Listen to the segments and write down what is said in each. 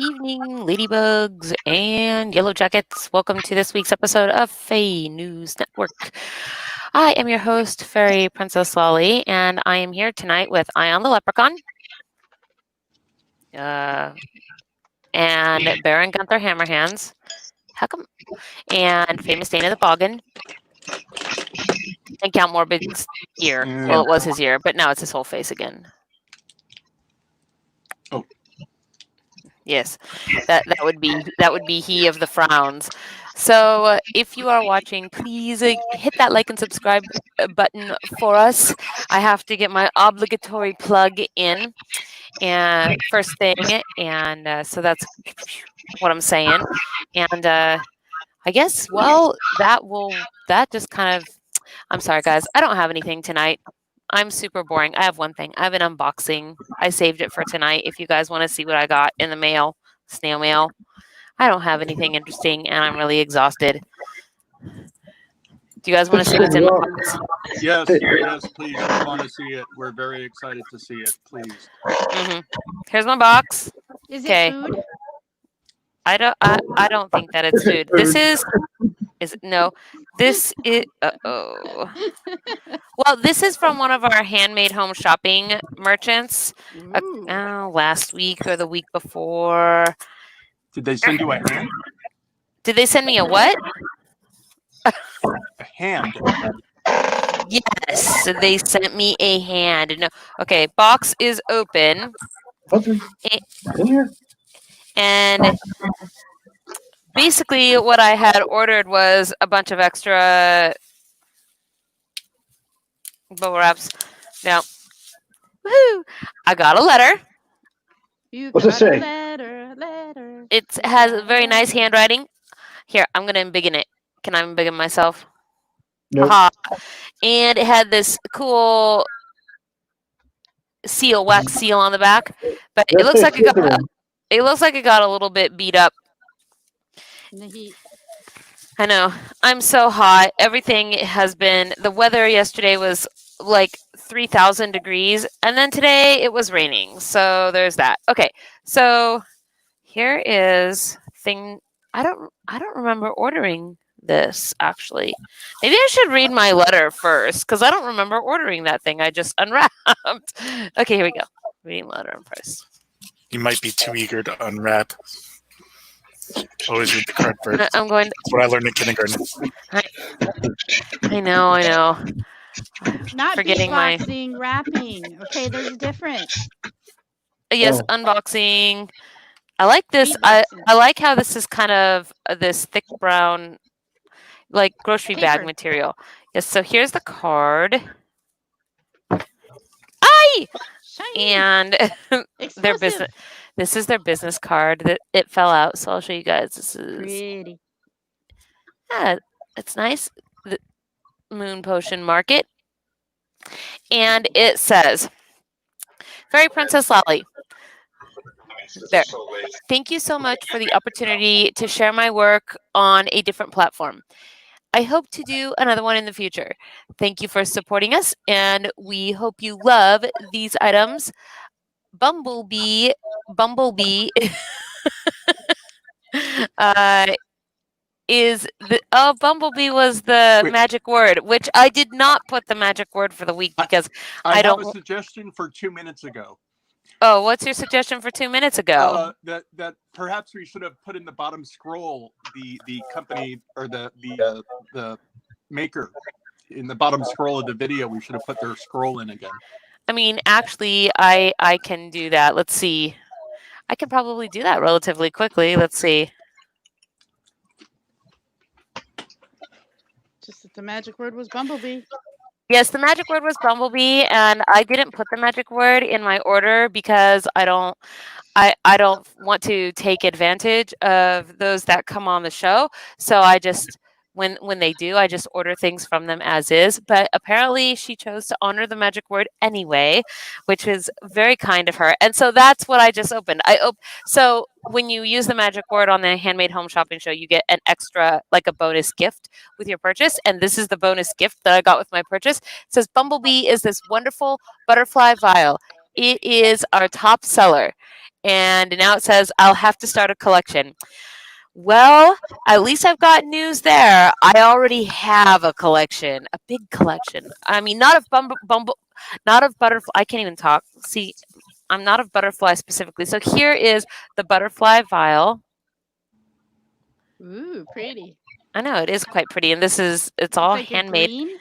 evening, ladybugs and yellow jackets. Welcome to this week's episode of FAE News Network. I am your host, Fairy Princess Lolly, and I am here tonight with Ion the Leprechaun, and Baron Gunther Hammerhands, how come? And Famous Dana the Boggin, and Count Morbid's ear. Well, it was his ear, but now it's his whole face again. Oh. Yes, that would be he of the frowns. So if you are watching, please hit that like and subscribe button for us. I have to get my obligatory plug in, and first thing, and so that's what I'm saying. And I guess that just kind of. I'm sorry, guys. I don't have anything tonight. I'm super boring. I have one thing. I have an unboxing. I saved it for tonight. If you guys want to see what I got in the mail, snail mail. I don't have anything interesting, and I'm really exhausted. Do you guys want to see what's in my box? Yes, please. We want to see it. We're very excited to see it. Please. Here's my box. Is it food? I don't think that it's food. This is no. This is Well, this is from one of our handmade home shopping merchants. Last week or the week before. Did they send you a hand? Did they send me a what? A hand. Yes, they sent me a hand. No, okay, box is open. And basically what I had ordered was a bunch of extra bubble wraps. Now, woohoo! I got a letter. What's it say? Letter. It has very nice handwriting. Here, I'm going to embiggen it. Can I embiggen myself? Nope. And it had this cool wax seal on the back, but it looks like it got a little bit beat up. In the heat. I know. I'm so hot. Everything has been. The weather yesterday was like 3,000 degrees, and then today it was raining. So there's that. Okay. So here is thing. I don't remember ordering this actually. Maybe I should read my letter first because I don't remember ordering that thing I just unwrapped. Okay, here we go. Reading letter first. You might be too eager to unwrap. Always read the card first. I'm going. That's what I learned in kindergarten. I know. Not Forgetting my beatboxing, rapping. Okay, there's a difference. Yes, unboxing. I like this. I like how this is kind of this thick brown, like grocery bag material. Yes. So here's the card. And their business. This is their business card. That it fell out, so I'll show you guys. This is pretty. Yeah, it's nice. The Moon Potion Market, and it says, "Fairy Princess Lolly. There. Thank you so much for the opportunity to share my work on a different platform. I hope to do another one in the future. Thank you for supporting us, and we hope you love these items. Bumblebee Bumblebee was the magic word, which I did not put the magic word for the week because I don't have a suggestion for 2 minutes ago. Oh, what's your suggestion for 2 minutes ago? That perhaps we should have put in the bottom scroll the company or the maker in the bottom scroll of the video. We should have put their scroll in again. I mean, actually, I can do that. Let's see. I can probably do that relatively quickly. Let's see. Just that the magic word was Bumblebee. Yes, the magic word was Bumblebee, and I didn't put the magic word in my order because I don't want to take advantage of those that come on the show. So I just when they do, I just order things from them as is. But apparently she chose to honor the magic word anyway, which is very kind of her. And so that's what I just opened. So when you use the magic word on the Handmade Home Shopping Show, you get an extra, like a bonus gift with your purchase. And this is the bonus gift that I got with my purchase. It says Bumblebee is this wonderful butterfly vial. It is our top seller. And now it says, I'll have to start a collection. Well, at least I've got news there. I already have a collection, a big collection. I mean, not of not of butterfly. I can't even talk. See, I'm not of butterfly specifically. So here is the butterfly vial. Ooh, pretty. I know it is quite pretty, and it's all It's like a handmade. green.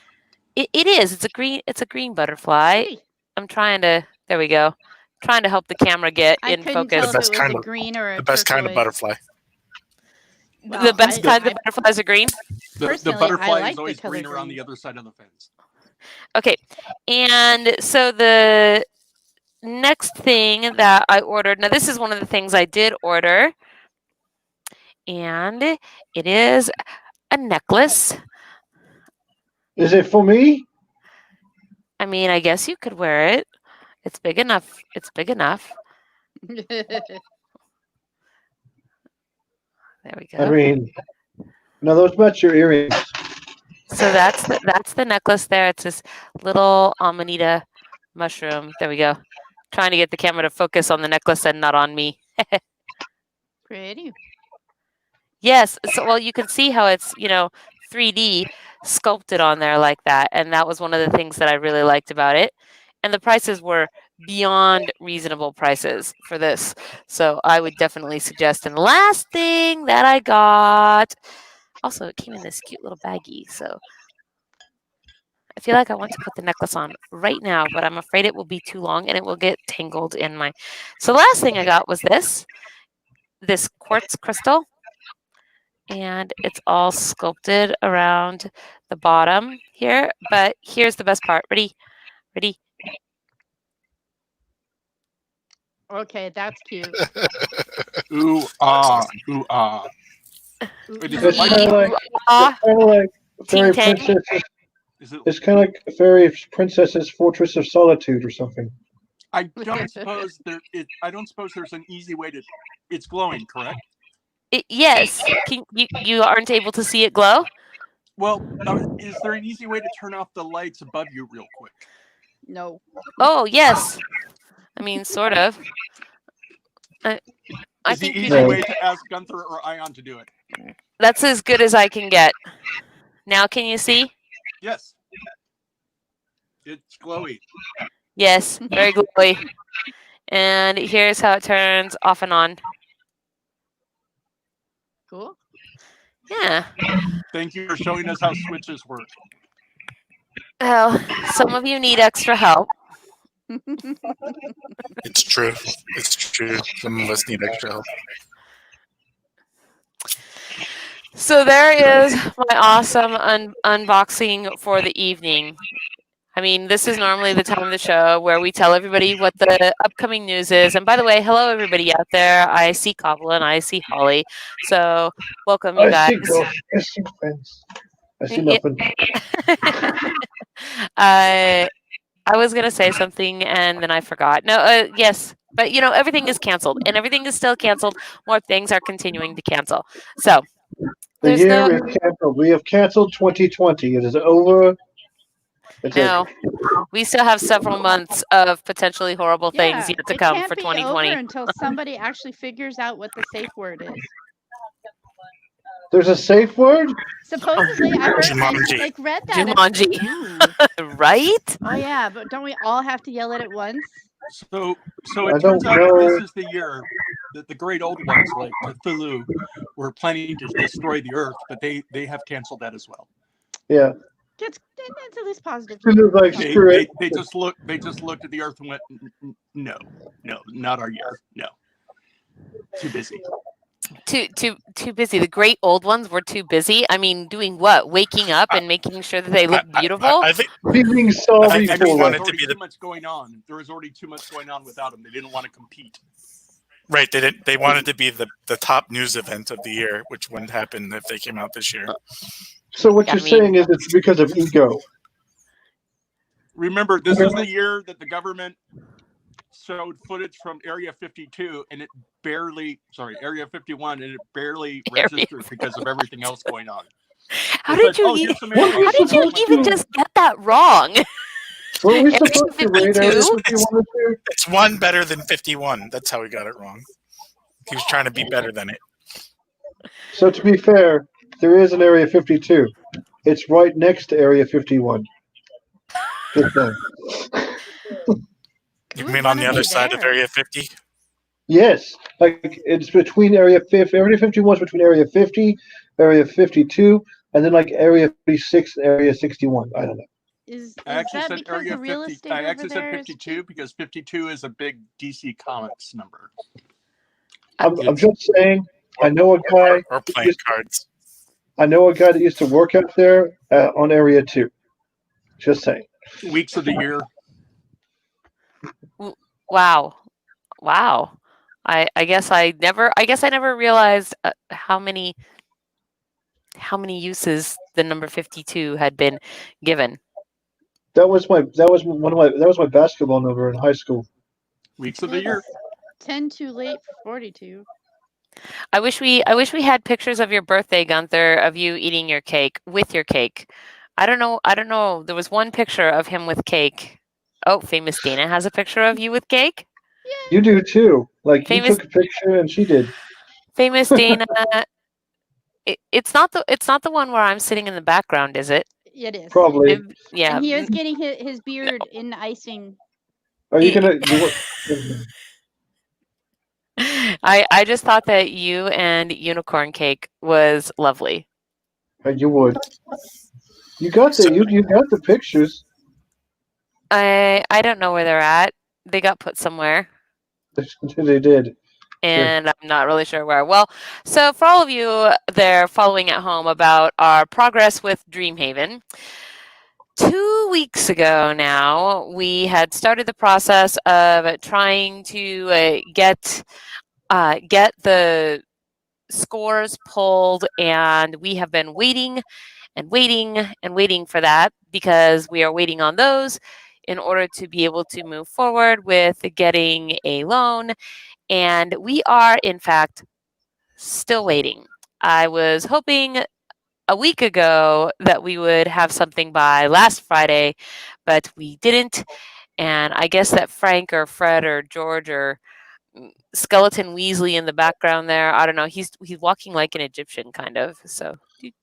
It is. It's a green butterfly. Pretty. I'm trying to. There we go. Trying to help the camera get I in couldn't focus. tell if best it was kind a of- green or a The best kind of turquoise. butterfly. Well, The best kind of I- butterflies are green. The Personally, I butterfly like is the always color green around green. the other side of the fence. Okay, and so the next thing that I ordered. Now this is one of the things I did order, and it is a necklace. Is it for me? I mean, I guess you could wear it. It's big enough. It's big enough. There we go. I mean, no, those match your earrings. So that's the necklace there. It's this little amanita mushroom. There we go. Trying to get the camera to focus on the necklace and not on me. Pretty. Yes. So well, you can see how it's 3D sculpted on there like that, and that was one of the things that I really liked about it. And the prices were beyond reasonable prices for this. So I would definitely suggest. And the last thing that I got, also it came in this cute little baggie. So I feel like I want to put the necklace on right now, but I'm afraid it will be too long and it will get tangled in my. So the last thing I got was this quartz crystal. And it's all sculpted around the bottom here. But here's the best part. Ready? Okay, that's cute. Ooh, ah, ooh, ah. Wait, is it It's like, kind of like, Ah, fairy Ting Tang. princess. is it, It's kind of like Fairy Princess's Fortress of Solitude or something. I don't suppose there's an easy way to, it's glowing, correct? Yes. You aren't able to see it glow? Well, is there an easy way to turn off the lights above you real quick? No. Oh, yes. I mean, sort of. I Is the think you easy can- way to ask Gunther or Ion to do it? that's as good as I can get. Now, can you see? Yes. It's glowy. Yes, very glowy. And here's how it turns off and on. Cool. Yeah. Thank you for showing us how switches work. Well, some of you need extra help. It's true. It's true. Some of us need extra help. So there is my awesome unboxing for the evening. I mean, this is normally the time of the show where we tell everybody what the upcoming news is. And by the way, hello everybody out there. I see Cobble and I see Holly. So welcome, you I guys. see ghosts. I see friends. I see Yeah. nothing. I was gonna say something and then I forgot. No, yes, but everything is canceled and everything is still canceled. More things are continuing to cancel. So The there's year no is canceled. We have canceled 2020. It is over. It's no. over. We still have several months of potentially horrible things Yeah, yet to it come can't for be 2020. over until somebody actually figures out what the safe word is. There's a safe word? Supposedly, I heard Jumanji. like read that. Jumanji. Ooh. Right? Oh yeah, but don't we all have to yell it at once? So I it turns don't out know. that this is the year that the great old ones like Cthulhu were planning to destroy the Earth, but they have canceled that as well. Yeah. It's at least positive. It was like, They, screw they, it. they just looked at the Earth and went, no, not our year, no, too busy. Too busy. The great old ones were too busy. I mean, doing what? Waking up and making sure that they look beautiful? I think Feeling sorry I I think for mean, they them. there's wanted to already be the too much going on. There was already too much going on without them. They didn't want to compete. right. They wanted to be the top news event of the year, which wouldn't happen if they came out this year. So what Yeah, you're I mean- saying is it's because of ego. Remember, this is the year that the government showed footage from Area 52, and Area 51, and it barely Area registered because of everything else going on. How It's did like, you oh, e- here's some What How information did you on what's even going on. just get that wrong? Were we Area supposed to raid Area 52? 51 this year? It's one better than 51. That's how he got it wrong. He was trying to be better than it. So to be fair, there is an Area 52. It's right next to Area 51. Just saying. You Who would mean on wanna the other be side of there? Area 50? Yes, like it's between Area 50. Area 51 is between Area 50, Area 52, and then like Area 56, Area 61. I don't know. Is I actually that said because Area the real 50. estate I over actually said there is 52 because 52 is a big DC Comics number. I'm just saying. I know a guy. Or playing cards. I know a guy that used to work out there on Area 2. Just saying. Weeks of the year. Wow. Wow. I guess I never realized how many uses the number 52 had been given. That was my basketball number in high school. Weeks of the year. 10 too late for 42? I wish we had pictures of your birthday, Gunther, of you eating your cake with your cake. I don't know. There was one picture of him with cake. Oh, famous Dana has a picture of you with cake. You do too. Like Famous- you took a picture and she did. Famous Dana. It's not the one where I'm sitting in the background, is it? It is. Probably. Yeah. And he was getting his beard in icing. Are you gonna? I just thought that you and unicorn cake was lovely. You would. You got the you got the pictures. I don't know where they're at. They got put somewhere, They did. and I'm not really sure where. Well, so for all of you there following at home about our progress with Dreamhaven, 2 weeks ago now, we had started the process of trying to get the scores pulled, and we have been waiting and waiting and waiting for that because we are waiting on those in order to be able to move forward with getting a loan. And we are, in fact, still waiting. I was hoping a week ago that we would have something by last Friday, but we didn't. And I guess that Frank or Fred or George or Skeleton Weasley in the background there, I don't know. He's walking like an Egyptian, kind of. So. I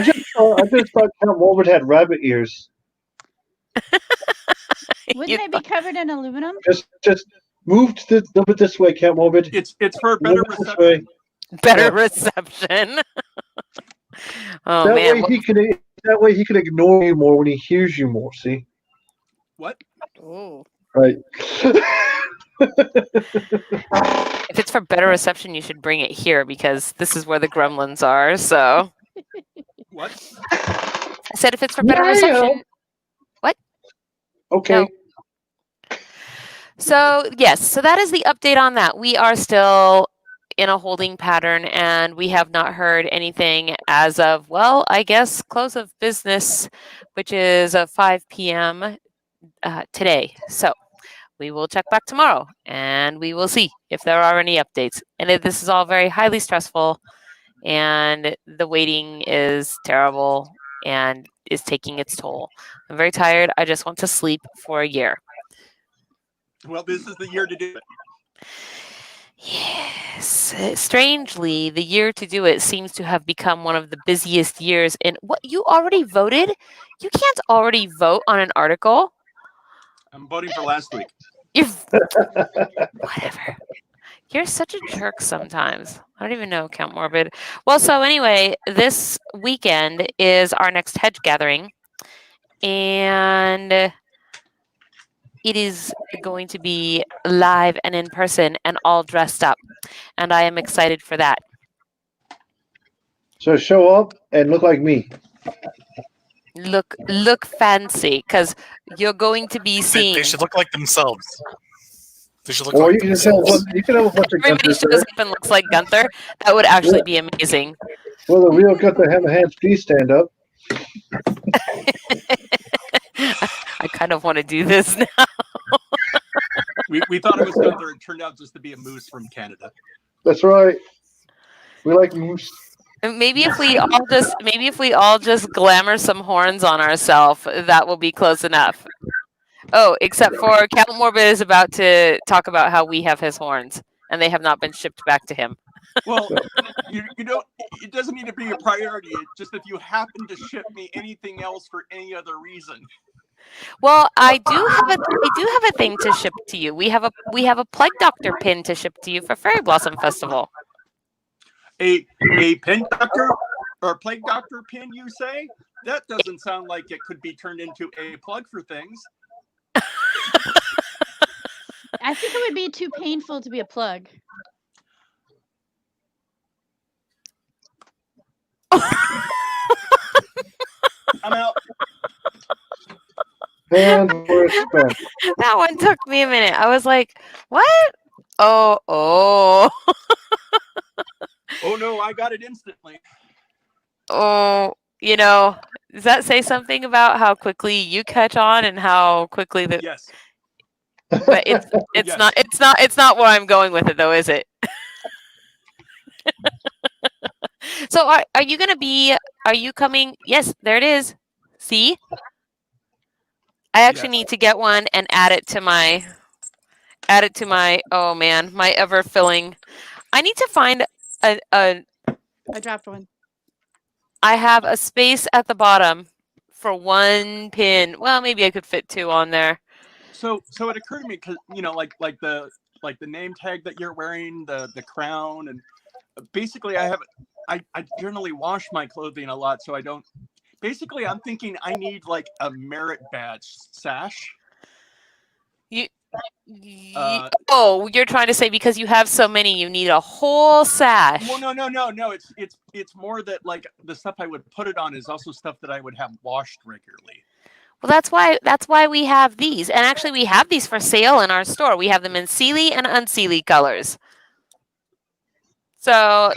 just thought Count Wolbert had rabbit ears. Wouldn't they be covered in aluminum? Just move a little bit this way, Count Wolbert. It's for better Move this way. reception. Better Yeah. reception. Oh That man. way he can ignore you more when he hears you more. See, What? Oh. right? If it's for better reception, you should bring it here because this is where the gremlins are. So What? I said if it's for better Yeah. reception. Okay. No. So yes, so that is the update on that. We are still in a holding pattern and we have not heard anything as of, well, I guess close of business, which is 5 p.m. Today. So we will check back tomorrow and we will see if there are any updates. And this is all very highly stressful and the waiting is terrible and is taking its toll. I'm very tired. I just want to sleep for a year. Well, this is the year to do it. Yes. Strangely, the year to do it seems to have become one of the busiest years in what you already voted? You can't already vote on an article. I'm voting for last week. You're whatever. You're such a jerk sometimes. I don't even know, Count Morbid. Well, so anyway, this weekend is our next Hedge gathering. And it is going to be live and in person and all dressed up. And I am excited for that. So show up and look like me. Look fancy, because you're going to be seeing. They should look like themselves. They should look Or like you can just have themselves. you can have a bunch of Everybody Gunther's shows there. up and looks like Gunther. That would actually be amazing. Well, the real Gunther Hammerhands, please stand up. I kind of want to do this now. We thought it was Gunther. It turned out just to be a moose from Canada. That's right. We like moose. Maybe if we all just glamour some horns on ourselves, that will be close enough. Oh, except for Count Morbid is about to talk about how we have his horns, and they have not been shipped back to him. Well, you don't. It doesn't need to be a priority. It's just if you happen to ship me anything else for any other reason. Well, I do have a thing to ship to you. We have a Plague Doctor pin to ship to you for Fairy Blossom Festival. A pin doctor or plague doctor pin, you say? That doesn't sound like it could be turned into a plug for things. I think it would be too painful to be a plug. I'm out. And we're spent. That one took me a minute. I was like, what? Oh. Oh no, I got it instantly. Oh, does that say something about how quickly you catch on and how quickly the Yes. But it's Yes. it's not where I'm going with it though, is it? So are you coming? Yes, there it is. See? I actually Yes. need to get one and add it to my oh man, my ever filling. I need to find a I dropped one. I have a space at the bottom for one pin. Well, maybe I could fit two on there. So it occurred to me because like the name tag that you're wearing, the crown, and basically I generally wash my clothing a lot, so I don't. Basically, I'm thinking I need like a merit badge sash. Oh, you're trying to say because you have so many, you need a whole sash. Well, no. It's more that like the stuff I would put it on is also stuff that I would have washed regularly. Well, that's why we have these, and actually we have these for sale in our store. We have them in Sealy and Unsealy colors. So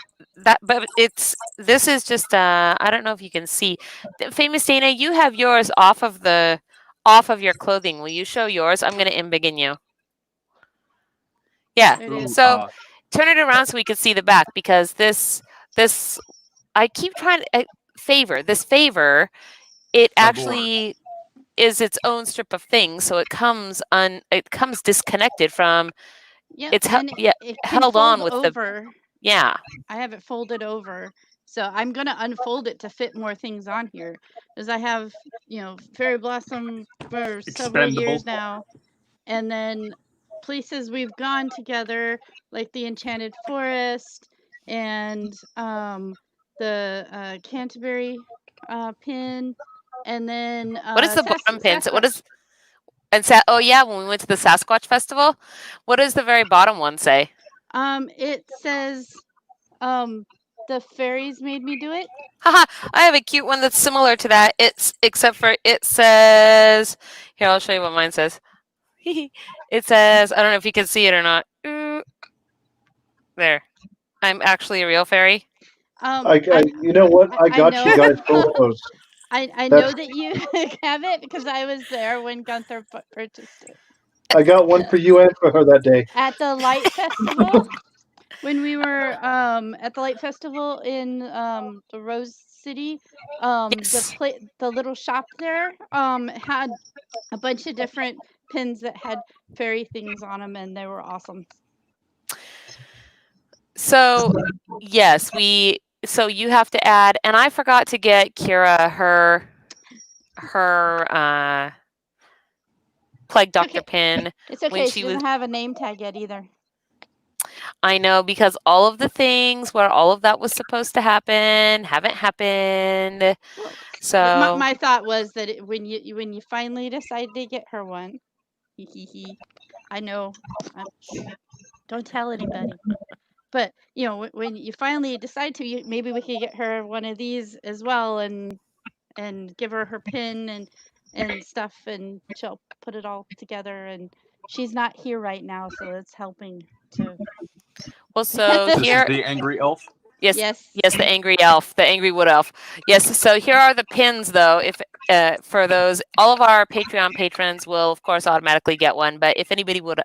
this is just I don't know if you can see. Famous Dana, you have yours off of your clothing. Will you show yours? I'm going to embiggen you. Yeah. It is. So turn it around so we can see the back, because this I keep trying to favor. It actually is its own strip of things, so it comes disconnected from. Yeah, It's and it can held on fold with over. Yeah. I have it folded over, so I'm gonna unfold it to fit more things on here, because I have Fairy Blossom for several years Expendable. now, and then places we've gone together, like the Enchanted Forest and the Canterbury pin, and then What is the bottom pin? So what Sasquatch. is oh yeah, when we went to the Sasquatch Festival, what does the very bottom one say? It says the fairies made me do it. Haha, I have a cute one that's similar to that. Except for it says, here, I'll show you what mine says. It says, I don't know if you can see it or not. There. I'm actually a real fairy. You know what? I got you guys photos. I know that you have it because I was there when Gunther purchased it. I got one for you and for her that day. At the Light Festival, when we were at the Light Festival in the Rose City, Yes. the little shop there had a bunch of different pins that had fairy things on them, and they were awesome. So yes, so you have to add, and I forgot to get Kira her Plague Doctor pin. It's okay. when She doesn't have a name tag yet either. I know, because all of the things where all of that was supposed to happen haven't happened. So My thought was that when you finally decide to get her one, I know, don't tell anybody. But when you finally decide to, maybe we could get her one of these as well, and give her her pin and stuff, and she'll put it all together. And she's not here right now, so it's helping to. well, so This here, is the angry elf. yes, Yes. the angry elf, the angry wood elf. Yes. So here are the pins, though. If for those, all of our Patreon patrons will, of course, automatically get one. But if anybody would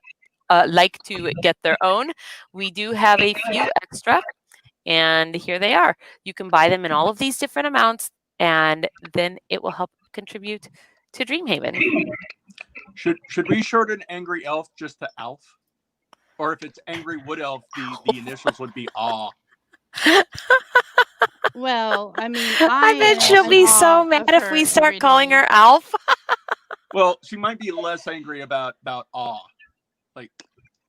like to get their own, we do have a few extra. And here they are. You can buy them in all of these different amounts, and then it will help contribute to Dreamhaven. Should we shorten Angry Elf just to Alf? Or if it's Angry Wood Elf, the initials would be Aw. Well, I mean, I bet am she'll in be awe so of mad if we her start every calling day. her Alf. Well, she might be less angry about Aw. Like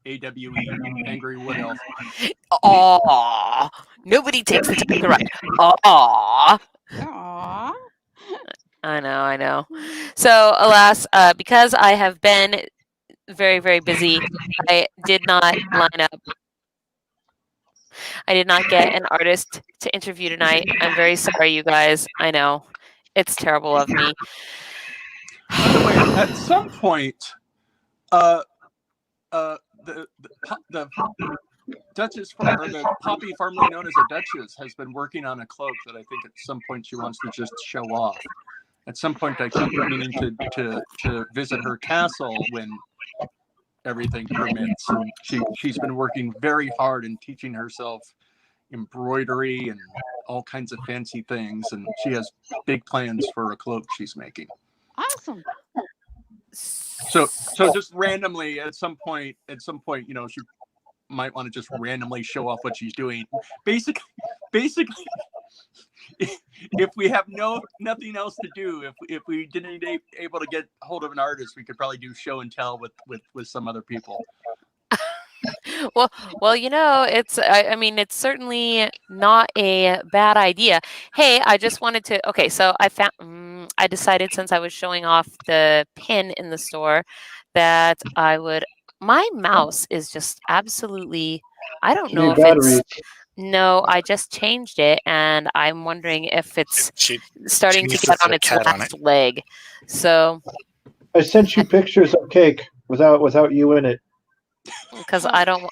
AWE, Angry Wood Elf. Aw. Nobody takes the time to write. Aw. Aw. I know. So, alas, because I have been very, very busy, I did not line up. I did not get an artist to interview tonight. I'm very sorry, you guys. I know. It's terrible of me. By the way, at some point, the Duchess, or the Poppy, formerly known as a Duchess, has been working on a cloak that I think at some point she wants to just show off. At some point, I keep meaning to visit her castle when everything permits. And she's been working very hard and teaching herself embroidery and all kinds of fancy things. And she has big plans for a cloak she's making. Awesome. So just randomly at some point, she might want to just randomly show off what she's doing. Basically, if we have nothing else to do, if we didn't able to get hold of an artist, we could probably do show and tell with some other people. Well, it's it's certainly not a bad idea. Hey, I just wanted to. Okay, so I decided, since I was showing off the pin in the store, that I would. My mouse is just absolutely. I don't know if batteries. No, I just changed it, and I'm wondering if it's starting to needs to get on put a its cat on last leg. So, I sent you pictures of cake without you in it. because I don't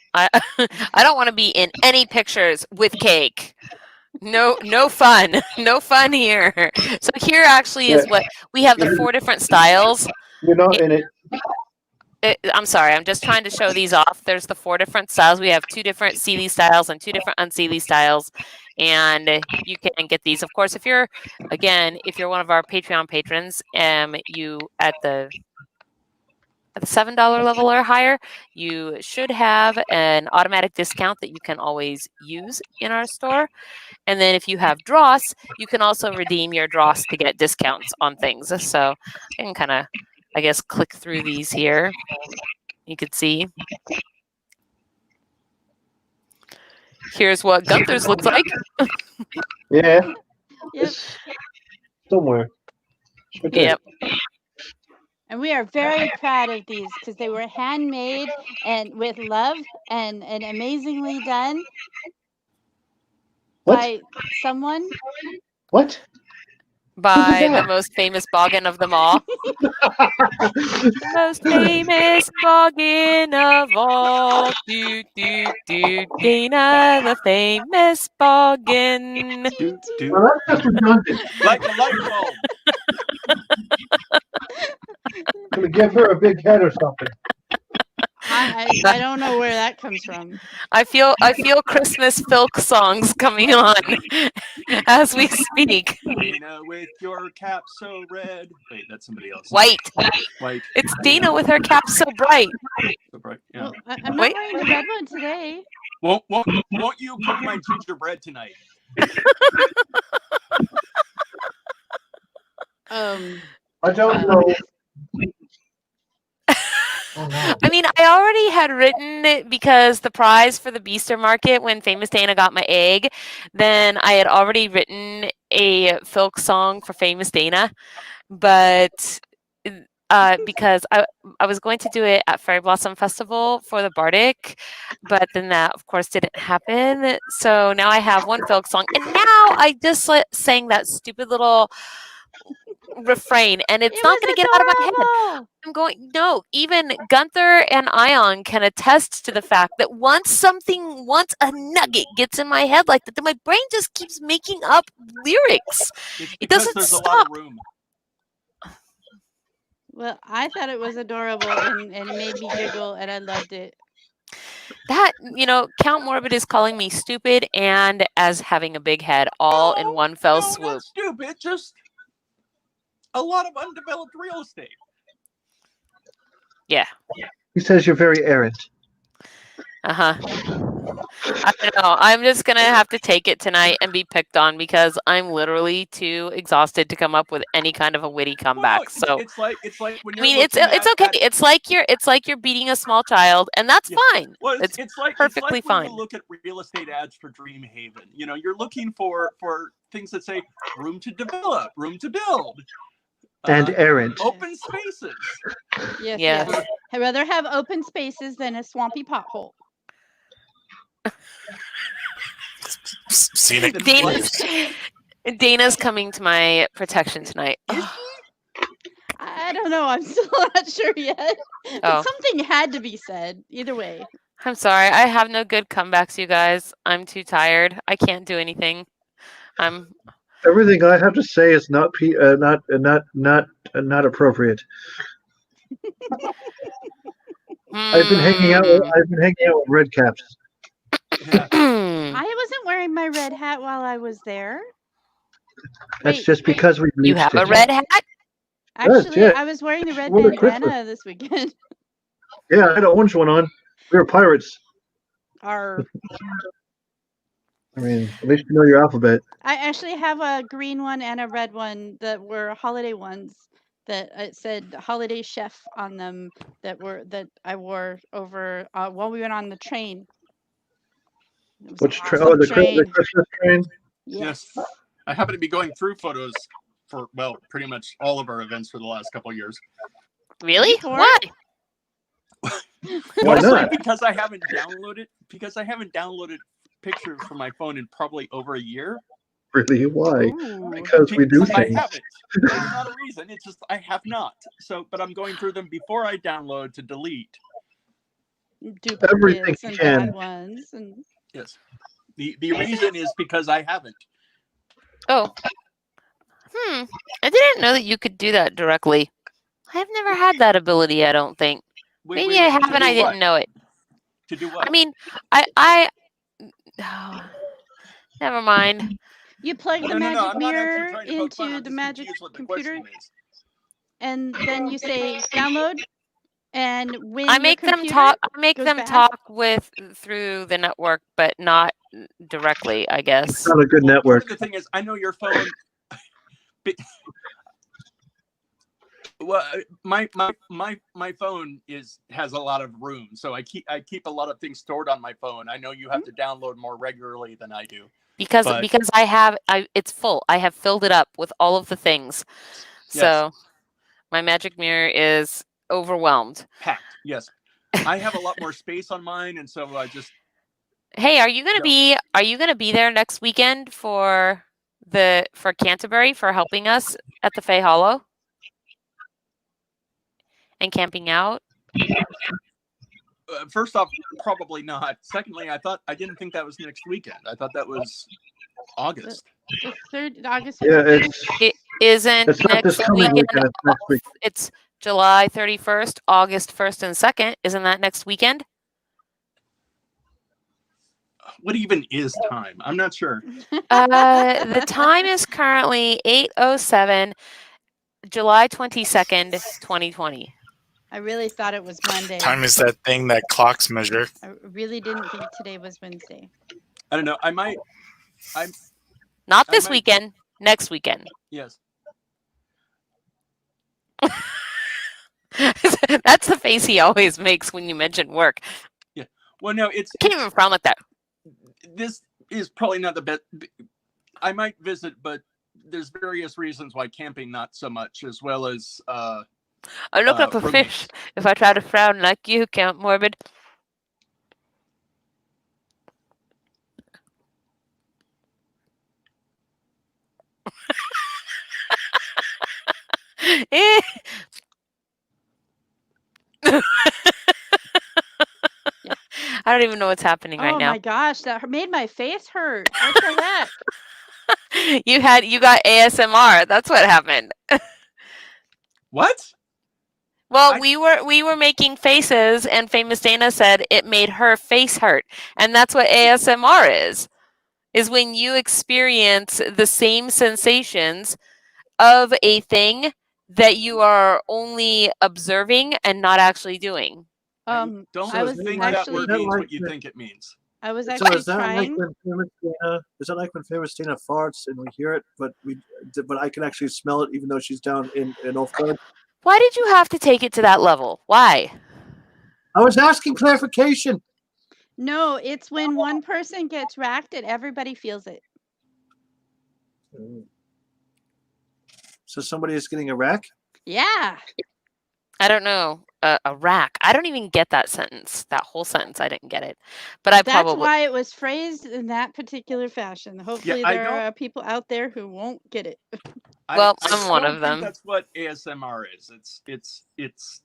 want to be in any pictures with cake. No fun. No fun here. So here actually is what we have, the 4 different styles. You're not in it. I'm sorry, I'm just trying to show these off. There's the 4 different styles. We have 2 different Sealy styles and 2 different unsealy styles. And you can get these. Of course, if you're one of our Patreon patrons, you at the $7 level or higher, you should have an automatic discount that you can always use in our store. And then if you have dross, you can also redeem your dross to get discounts on things. So I can kind of, I guess, click through these here. You could see. Here's what Gunther's looks like. Yeah. Yep. Somewhere. Yep. And we are very proud of these because they were handmade and with love and amazingly done by someone. What? By the most famous boggin of them all. The most famous boggin of all. Dana, the famous boggin. Well, that's just redundant. Like a light bulb. I'm gonna give her a big head or something. I don't know where that comes from. I feel Christmas folk songs coming on as we speak. Dana with your cap so red. Wait, that's somebody else. White. It's Dana with her cap so bright. So bright. Yeah. Well, I'm not wearing the red one today. Won't you cook my gingerbread tonight? I don't know. Oh, no. I mean, I already had written it because the prize for the Beaster Market, when Famous Dana got my egg, then I had already written a folk song for Famous Dana, but because I was going to do it at Fairy Blossom Festival for the Bardic, but then that, of course, didn't happen. So now I have one folk song, and now I just sang that stupid little refrain, and it's not going to get out of my head. I'm going, no, even Gunther and Ion can attest to the fact that once a nugget gets in my head like that, then my brain just keeps making up lyrics. It doesn't there's stop. A lot of room. Well, I thought it was adorable and it made me giggle, and I loved it. That, Count Morbid is calling me stupid and as having a big head all in one fell no, swoop. not stupid. Just a lot of undeveloped real estate. Yeah. He says you're very errant. I don't know. I'm just gonna have to take it tonight and be picked on because I'm literally too exhausted to come up with any kind of a witty comeback. Well, So it's like when you're it's okay. It's like you're beating a small child, and that's fine. Well, it's when perfectly fine. you look at real estate ads for Dreamhaven. You're looking for things that say room to develop, room to build, And errant. open spaces. Yes, Yes. yes. I'd rather have open spaces than a swampy pothole. Scenic Dana's coming to my protection tonight. Is I don't know. I'm still not sure yet. Oh. But something had to be said. Either way. I'm sorry. I have no good comebacks, you guys. I'm too tired. I can't do anything. Everything I have to say is not appropriate. I've been hanging out with red caps. Yeah. I wasn't wearing my red hat while I was there. That's Wait, just because we You bleached have it. a red hat? Actually, yeah. I was wearing the red Wore it Christmas. bandana this weekend. Yeah, I had an orange one on. We were pirates. I mean, at least you know your alphabet. actually have a green one and a red one that were holiday ones that it said holiday chef on them that I wore over while we went on the train. It was Which an train? awesome Oh, the train. Christmas train. Yes. I happen to be going through photos for pretty much all of our events for the last couple of years. Really? Before? Why? Why Mostly not? because I haven't downloaded pictures from my phone in probably over a year. Really? Why? Ooh. Because we do Because I things. haven't. There's not a reason. It's just I have not. So, but I'm going through them before I download to delete. Everything Duplicates you and can. bad ones. And Yes. The reason is because I haven't. Oh. I didn't know that you could do that directly. I've never had that ability, I don't think. Maybe I have and I didn't know it. To do what? I mean, never mind. you plug the No, magic I'm not actually mirror trying to poke fun. into I'm the just magic confused what the computer, question is. and then you say download, and when I your make them computer talk. I make goes them bad- talk through the network, but not directly. I guess. It's not a good Well, network. Part of the thing is, I know your phone. Well, my phone has a lot of room, so I keep a lot of things stored on my phone. I know you have to download more regularly than I do. Because it's full. I have filled it up with all of the things. Yes. So my magic mirror is overwhelmed. Packed. Yes. I have a lot more space on mine, and so I just. Hey, are you gonna be there next weekend for Canterbury for helping us at the FAE Hollow and camping out? First off, probably not. Secondly, I didn't think that was next weekend. I thought that was August. the 3rd August. Yeah, 13th. It isn't it's not this next coming weekend. weekend. It's next week. It's July 31st, August 1st and 2nd. Isn't that next weekend? What even is time? I'm not sure. The time is currently 8:07, July 22nd, 2020. I really thought it was Monday. Time is that thing that clocks measure. I really didn't think today was Wednesday. I don't know. I'm Not I this might- weekend, next weekend. yes. That's the face he always makes when you mention work. Well, no, I can't even frown like that. This is probably not the best. I might visit, but there's various reasons why camping not so much, as well as I look up a romance. fish. If I try to frown like you, Count Morbid. Eh. I don't even know what's happening right Oh now. my gosh, that made my face hurt. What the heck? You got ASMR. That's what happened. What? Well, I- we were making faces, and Famous Dana said it made her face hurt, and that's what ASMR is when you experience the same sensations of a thing that you are only observing and not actually doing. don't I was think that actually word means what you think it means. I was So actually is that like trying. when Famous Dana farts and we hear it, but I can actually smell it even though she's down in off guard? Why did you have to take it to that level? Why? I was asking clarification. No, it's when one person gets racked and everybody feels it. So somebody is getting a rack? Yeah. I don't know. A rack. I don't even get that sentence. That whole sentence, I didn't get it. But I That's probably. why it was phrased in that particular fashion. Hopefully I there don't- are people out there who won't get it. Well, I I'm one don't of think them. that's what ASMR is. It's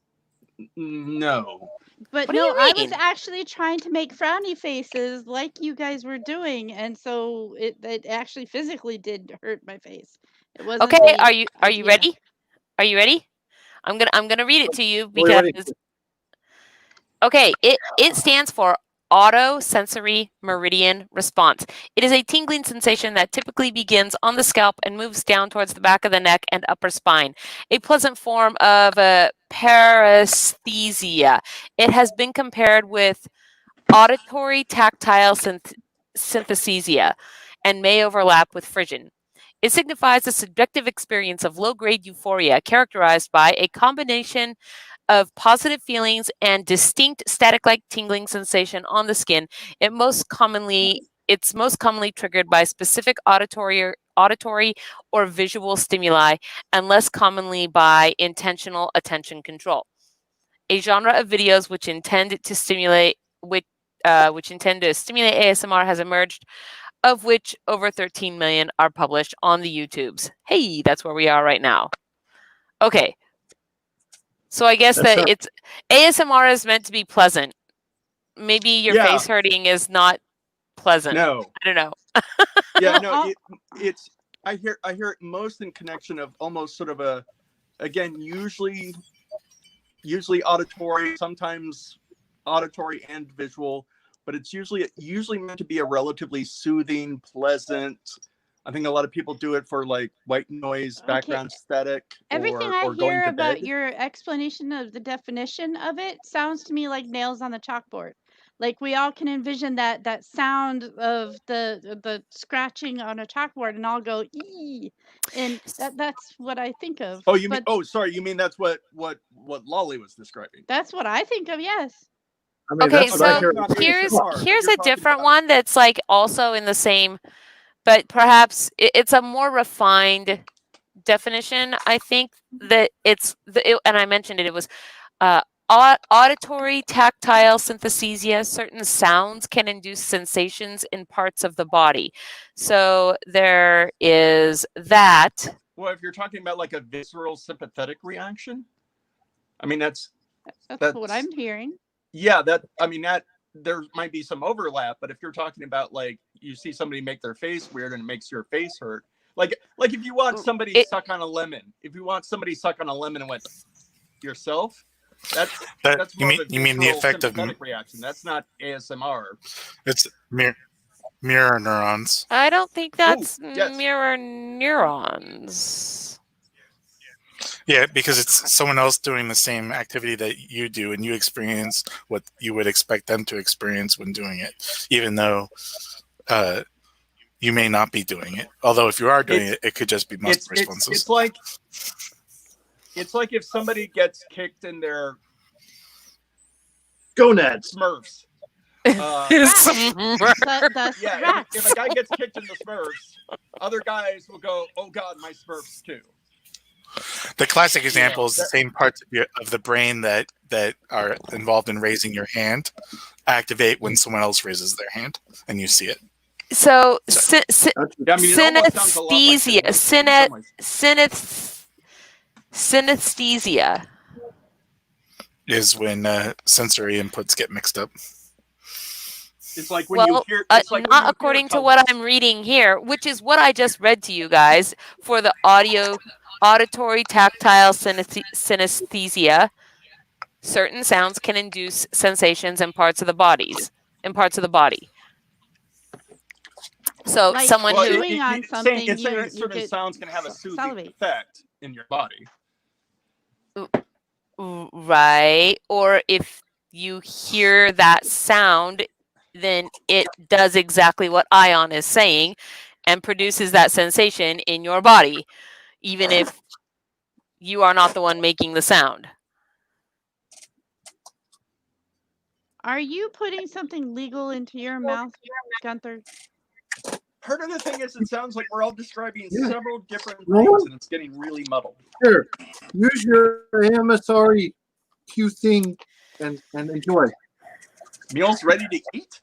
no. But What do no, you I was mean? actually trying to make frowny faces like you guys were doing, and so it actually physically did hurt my face. It wasn't Okay, the are you idea. ready? Are you ready? I'm gonna read it to you We're ready. because okay, it stands for autosensory meridian response. It is a tingling sensation that typically begins on the scalp and moves down towards the back of the neck and upper spine. A pleasant form of paresthesia. It has been compared with auditory tactile synesthesia and may overlap with frisson. It signifies a subjective experience of low-grade euphoria characterized by a combination of positive feelings and distinct static-like tingling sensation on the skin. It's most commonly triggered by specific auditory or visual stimuli, and less commonly by intentional attention control. A genre of videos which intend to stimulate ASMR has emerged, of which over 13 million are published on the YouTubes. Hey, that's where we are right now. Okay. So I guess That's that it's ASMR is meant to be pleasant. Maybe your Yeah. face hurting is not pleasant. No. I don't know. Yeah, Well, no, it's I hear it most in connection of almost sort of a, again, usually auditory, sometimes auditory and visual, but it's usually meant to be a relatively soothing, pleasant. I think a lot of people do it for like white noise, background static, Everything I or going hear to about bed. your explanation of the definition of it sounds to me like nails on the chalkboard. Like we all can envision that sound of the scratching on a chalkboard, and all go ee, and that's what I think of. Oh, you mean? But Oh, sorry. You mean that's what Lolly was describing? that's what I think of. Yes. I mean, Okay, that's what I so hear. Not here's ASMR, but here's you're a talking different about- one that's like also in the same, but perhaps it's a more refined definition. I think that and I mentioned it. It was auditory tactile synesthesia. Certain sounds can induce sensations in parts of the body. So there is that. Well, if you're talking about like a visceral sympathetic reaction, I mean That's That's- what I'm hearing. yeah, that there might be some overlap, but if you're talking about like you see somebody make their face weird and it makes your face hurt, like if you want somebody suck on a lemon, if you want somebody suck on a lemon and went yourself, that's more of a you mean the visceral effect of sympathetic reaction. That's not ASMR. it's mirror neurons. I don't think that's yes. mirror neurons. Yeah, because it's someone else doing the same activity that you do, and you experience what you would expect them to experience when doing it, even though you may not be doing it. Although if you are doing it, it could just be muscle responses. It's like if somebody gets kicked in their Gonads. Smurfs. The Yeah, rats. if a guy gets kicked in the Smurfs, other guys will go, "Oh God, my Smurfs too." The classic example is the same parts of the brain that are involved in raising your hand activate when someone else raises their hand, and you see it. So Yeah, I mean, it almost sounds a lot like synesthesia, hypnosis in some ways. synesthesia. Is when sensory inputs get mixed up. It's like when you hear. It's like when you not hear according to colors. what I'm reading here, which is what I just read to you guys for the auditory tactile synesthesia. certain sounds can induce sensations in parts of the body. So Like someone Well, who chewing on it's saying something, that you certain get sounds can have a soothing salivate. effect in your body. right, or if you hear that sound, then it does exactly what Ion is saying and produces that sensation in your body, even if you are not the one making the sound. Are you putting something legal into your mouth, Gunther? Part of the thing is, it sounds like we're all describing Yeah. several different Really? things, and it's getting really muddled. Here, use your MSRE Q thing and enjoy. Meals ready to eat?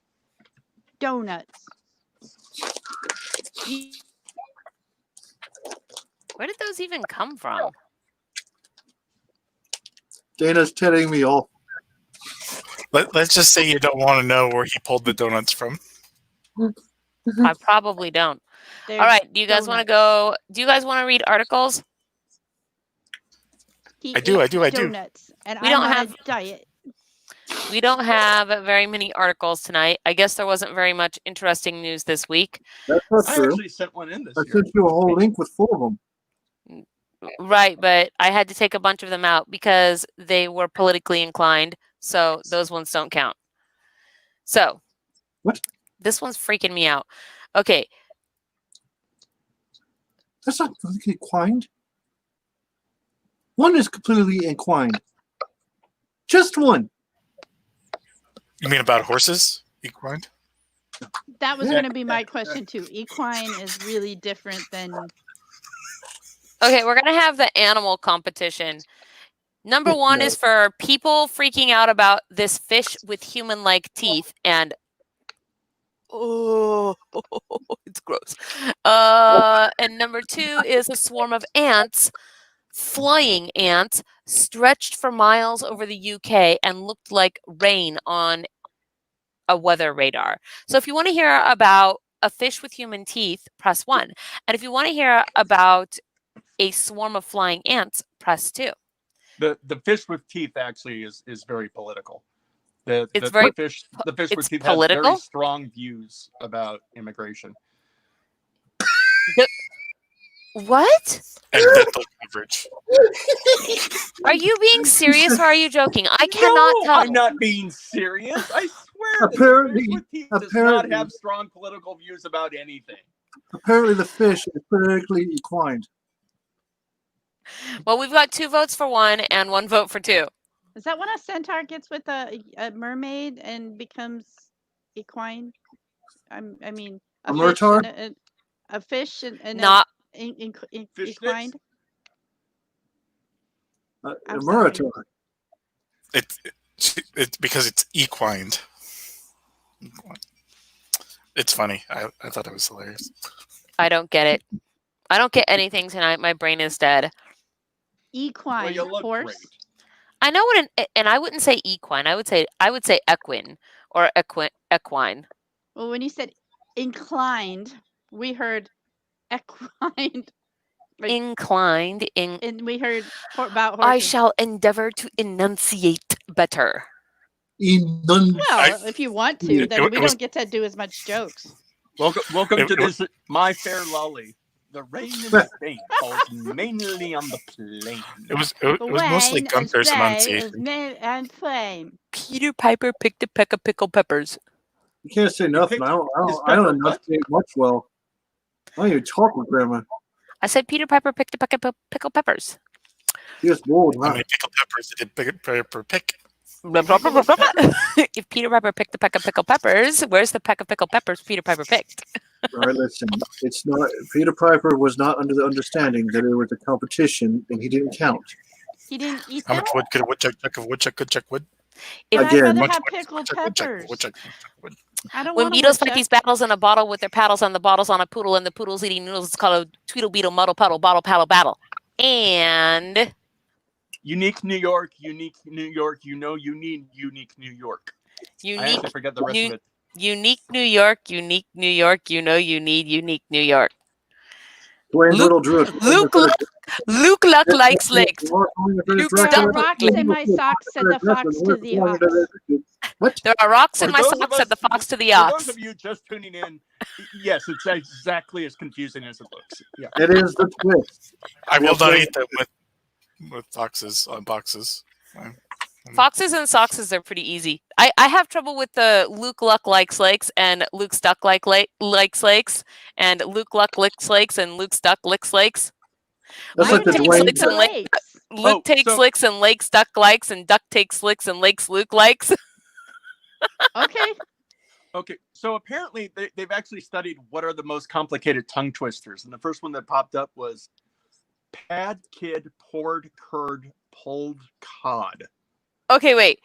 Donuts. Where did those even come from? Dana's telling me off. Let's just say you don't want to know where he pulled the donuts from. I probably don't. They're All right, do you guys want to donuts. go? Do you guys want to read articles? He I do. ate donuts, and We I'm don't on have- a diet. We don't have very many articles tonight. I guess there wasn't very much interesting news this week. That's not I true. actually sent one in this I year. sent you a whole link with 4 of them. Right, but I had to take a bunch of them out because they were politically inclined, so those ones don't count. So, What? This one's freaking me out. Okay, That's not completely inclined. One is completely inclined. Just one. You mean about horses? Equine? That was Yeah. going to be my question too. Equine is really different than okay, we're gonna have the animal competition. Number one No. is for people freaking out about this fish with human-like teeth, and oh, it's gross. And number two is a swarm of ants, flying ants, stretched for miles over the UK and looked like rain on a weather radar. So if you want to hear about a fish with human teeth, press 1. And if you want to hear about a swarm of flying ants, press 2. The fish with teeth actually is very political. The fish with it's teeth has political? very strong views about immigration. What? And dental coverage. Are you being serious or are you joking? I cannot No, tell. I'm not being serious. I swear that Apparently- the fish with teeth does not apparently- have strong political views about anything. Apparently, the fish is politically inclined. Well, we've got 2 votes for 1 and 1 vote for 2. Is that when a centaur gets with a mermaid and becomes equine? I mean, A murtaur? A fish and Not Fish equine. A I'm sorry. murator. It's because it's equined. It's funny. I thought it was hilarious. I don't get it. I don't get anything tonight. My brain is dead. Equine Well, you look horse. great. I know what and I wouldn't say equine. I would say equine or equine. Well, when you said inclined, we heard equine, Like- Inclined in and we heard about I horses. shall endeavor to enunciate better. Well, if you want to, It- then it we was- don't get to do as much jokes. Welcome It- to it- this My Fair Lolly. The rain in Spain falls mainly on the plain. It was mostly Gunther's enunciation. And flame. Peter Piper picked a peck of pickled peppers. You can't say nothing. picked I don't his pepper enunciate much well. I don't even talk with Grandma. I said Peter Piper picked a peck of pickled peppers. She was bold, I huh? mean, pickled peppers did pepper pick. Blah, blah, blah, blah, blah, blah. If Peter Piper picked a peck of pickled peppers, where's the peck of pickled peppers Peter Piper picked? All right, listen. It's not. Peter Piper was not under the understanding that it was a competition, and he didn't count. He didn't eat How them. much wood could a woodchuck chuck if a woodchuck could chuck wood? But I'd Again, rather Much have wood, pickled woodchuck, woodchuck, peppers. woodchuck, woodchuck, wood. I don't When want beetles to fight these battles in a bottle with their paddles on the bottles on a poodle and the poodle's eating noodles, it's called a tweedle beetle muddle puddle bottle paddle battle. And Unique New York, unique New York. You know you need unique New York. I unique actually forget the rest of it. unique New York, unique New York, you know you need unique New York. Dwayne Luke- Little drew a Luke Luck likes legs. Luke There are Duck rocks in my socks, said the fox to the ox. What? There are rocks in For my those of socks, said the us- fox to the For those ox. of you just tuning in, yes, it's exactly as confusing as it looks. Yeah. It is the twist. I will Yes, not sir. eat them with foxes on boxes. Foxes and soxes are pretty easy. I have trouble with the Luke Luck likes lakes and Luke Stuck likes lakes and Luke Luck licks lakes and Luke Stuck licks lakes. That's I Luke like the would takes take Dwayne. licks and lake. lakes. Luke Oh, takes so- licks and Lake Stuck likes and Duck takes licks and Lakes Luke likes. Okay. Okay, so apparently they've actually studied what are the most complicated tongue twisters, and the first one that popped up was pad kid poured curd pulled cod. Okay, wait.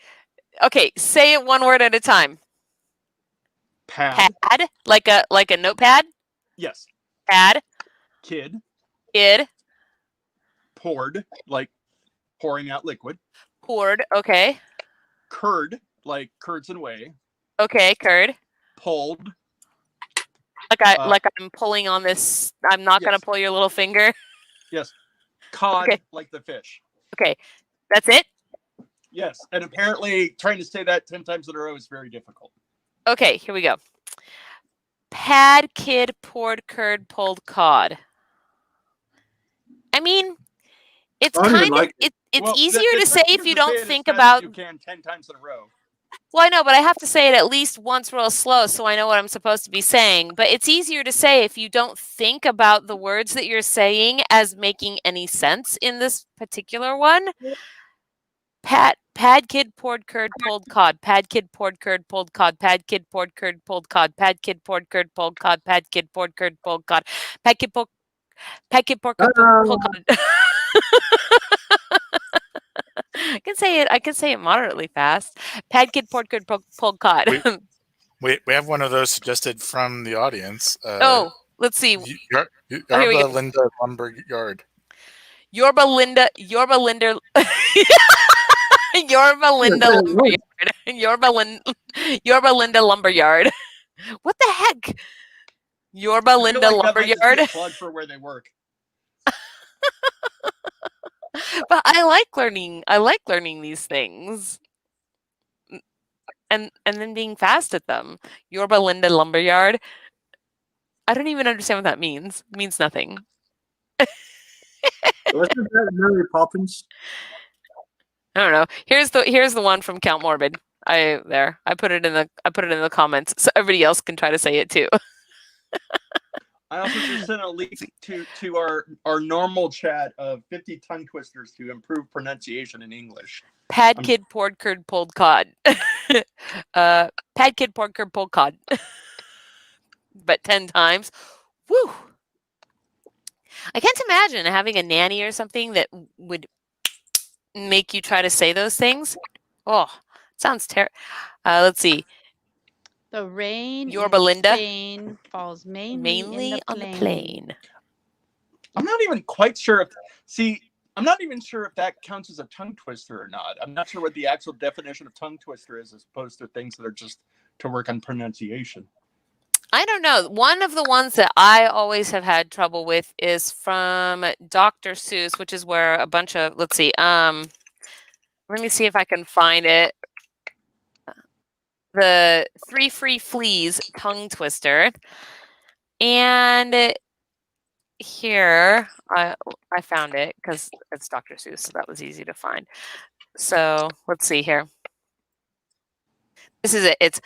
Okay, say it one word at a time. Pad, Pad, like a notepad. yes. Pad, Kid, kid, poured, like pouring out liquid. poured. Okay, Curd, like curds and whey. okay, curd. Pulled, Like I'm pulling on this. I'm not gonna yes. pull your little finger. Yes. Cod, Okay. like the fish. Okay, that's it. Yes, and apparently trying to say that 10 times in a row is very difficult. Okay, here we go. Pad, kid, poured, curd, pulled, cod. I mean, it's I don't even kind of like it's Well, easier the to say trick if is you to say don't it as think fast as about. you can 10 times in a row. Well, I know, but I have to say it at least once real slow so I know what I'm supposed to be saying. But it's easier to say if you don't think about the words that you're saying as making any sense in this particular one. Pad kid poured curd pulled cod. Pad kid poured curd pulled cod. Pad kid poured curd pulled cod. Pad kid poured curd pulled cod. Pad kid poured curd pulled cod. Pad kid poured curd pulled cod. I can say it. I can say it moderately fast. Pad kid poured curd pulled cod. We have one of those suggested from the audience. Oh, let's see. Yorba here we go. Linda Lumberyard. Yorba Linda Yorba Linda Lumberyard. Yorba Linda Lumberyard. What the heck? Yorba I feel Linda like that might just be Lumberyard. a plug for where they work. But I like learning these things. And then being fast at them. Yorba Linda Lumberyard. I don't even understand what that means. It means nothing. Wasn't that Mary Poppins? I don't know. Here's the one from Count Morbid. I put it in the comments so everybody else can try to say it too. I also just sent a link to our normal chat of 50 tongue twisters to improve pronunciation in English. Pad kid poured curd pulled cod. Pad kid poured curd pulled cod. But 10 times. Woo! I can't imagine having a nanny or something that would make you try to say those things. Oh, sounds terrible. Let's see. The rain Yorba in Linda? Spain falls Mainly on the plain. I'm not even quite sure I'm not even sure if that counts as a tongue twister or not. I'm not sure what the actual definition of tongue twister is as opposed to things that are just to work on pronunciation. I don't know. One of the ones that I always have had trouble with is from Dr. Seuss, which is where a bunch of, let's see, let me see if I can find it. The 3 Free Fleas tongue twister. And here, I found it because it's Dr. Seuss, so that was easy to find. So let's see here. This is it. It's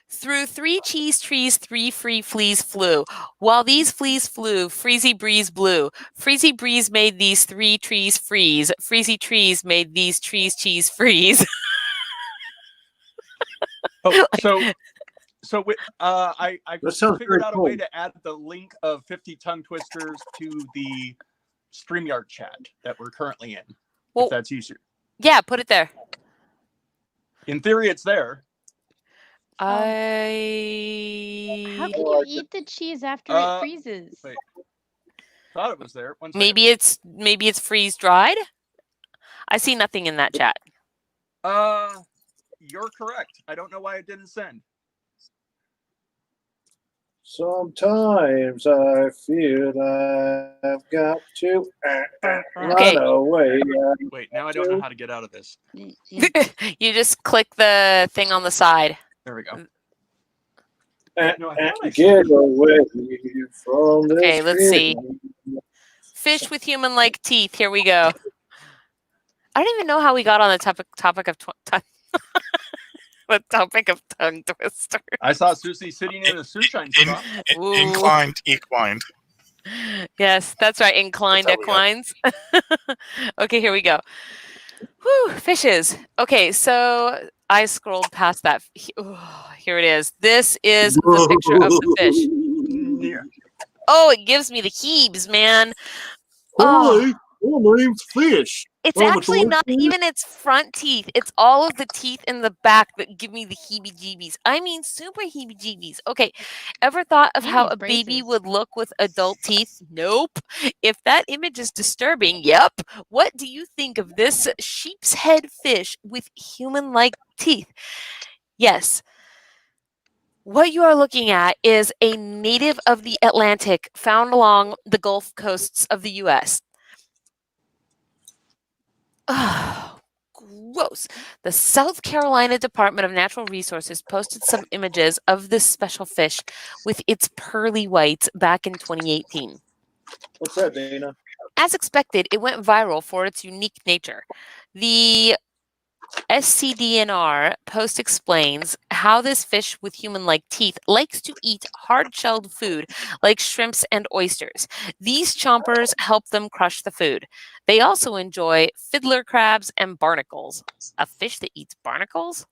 through 3 cheese trees, 3 free fleas flew. While these fleas flew, Freezy Breeze blew. Freezy Breeze made these 3 trees freeze. Freezy Trees made these trees cheese freeze. Oh, I That sounds figured very out a cool. way to add the link of 50 tongue twisters to the StreamYard chat that we're currently in. Well, if that's easier. Yeah, put it there. In theory, it's there. How can I you eat the cheese after it freezes? Wait. Thought it was there. One second. maybe it's freeze dried. I see nothing in that chat. You're correct. I don't know why it didn't send. Sometimes I feel I've got to Okay. run away. Wait, now I don't know how to get out of this. You just click the thing on the side. There we go. No, No, I thought I get away from this. Okay, let's see. feeling. Fish with human-like teeth. Here we go. I don't even know how we got on the topic of the topic of tongue twister. I saw Susie sitting in a sunshine spot. Ooh. Inclined, equine. Yes, that's right. Inclined That's how we equines. Okay, here we go. Whew, fishes. Okay, so I scrolled past that. Here it is. This is the picture of the fish. Yeah. Oh, it gives me the heebs, man. Oh. Hi, my name's Fish. It's Oh, actually it's not all- even its front teeth. It's all of the teeth in the back that give me the heebie-jeebies. I mean, super heebie-jeebies. Okay, ever thought of Need how these a baby braces. would look with adult teeth? Nope. If that image is disturbing, yep. What do you think of this sheep's head fish with human-like teeth? Yes. What you are looking at is a native of the Atlantic found along the Gulf coasts of the U.S. Oh, gross. The South Carolina Department of Natural Resources posted some images of this special fish with its pearly whites back in 2018. What's that, Dana? As expected, it went viral for its unique nature. The SCDNR post explains how this fish with human-like teeth likes to eat hard-shelled food like shrimps and oysters. These chompers help them crush the food. They also enjoy fiddler crabs and barnacles. A fish that eats barnacles?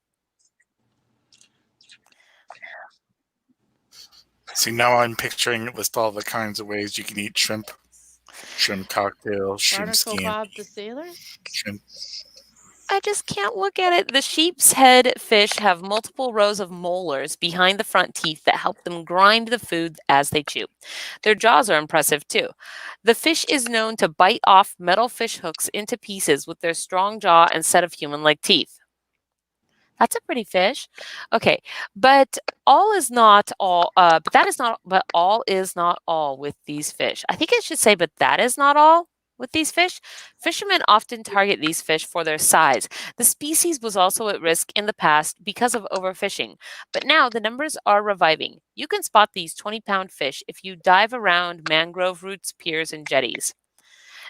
See, now I'm picturing it list all the kinds of ways you can eat shrimp. Shrimp cocktail, shrimp Barnacle skin, Bob the Sailor? shrimp. I just can't look at it. The sheep's head fish have multiple rows of molars behind the front teeth that help them grind the food as they chew. Their jaws are impressive too. The fish is known to bite off metal fish hooks into pieces with their strong jaw and set of human-like teeth. That's a pretty fish. Okay, but all is not all. But that is not. But all is not all with these fish. I think it should say, but that is not all with these fish. Fishermen often target these fish for their size. The species was also at risk in the past because of overfishing, but now the numbers are reviving. You can spot these 20-pound fish if you dive around mangrove roots, piers, and jetties.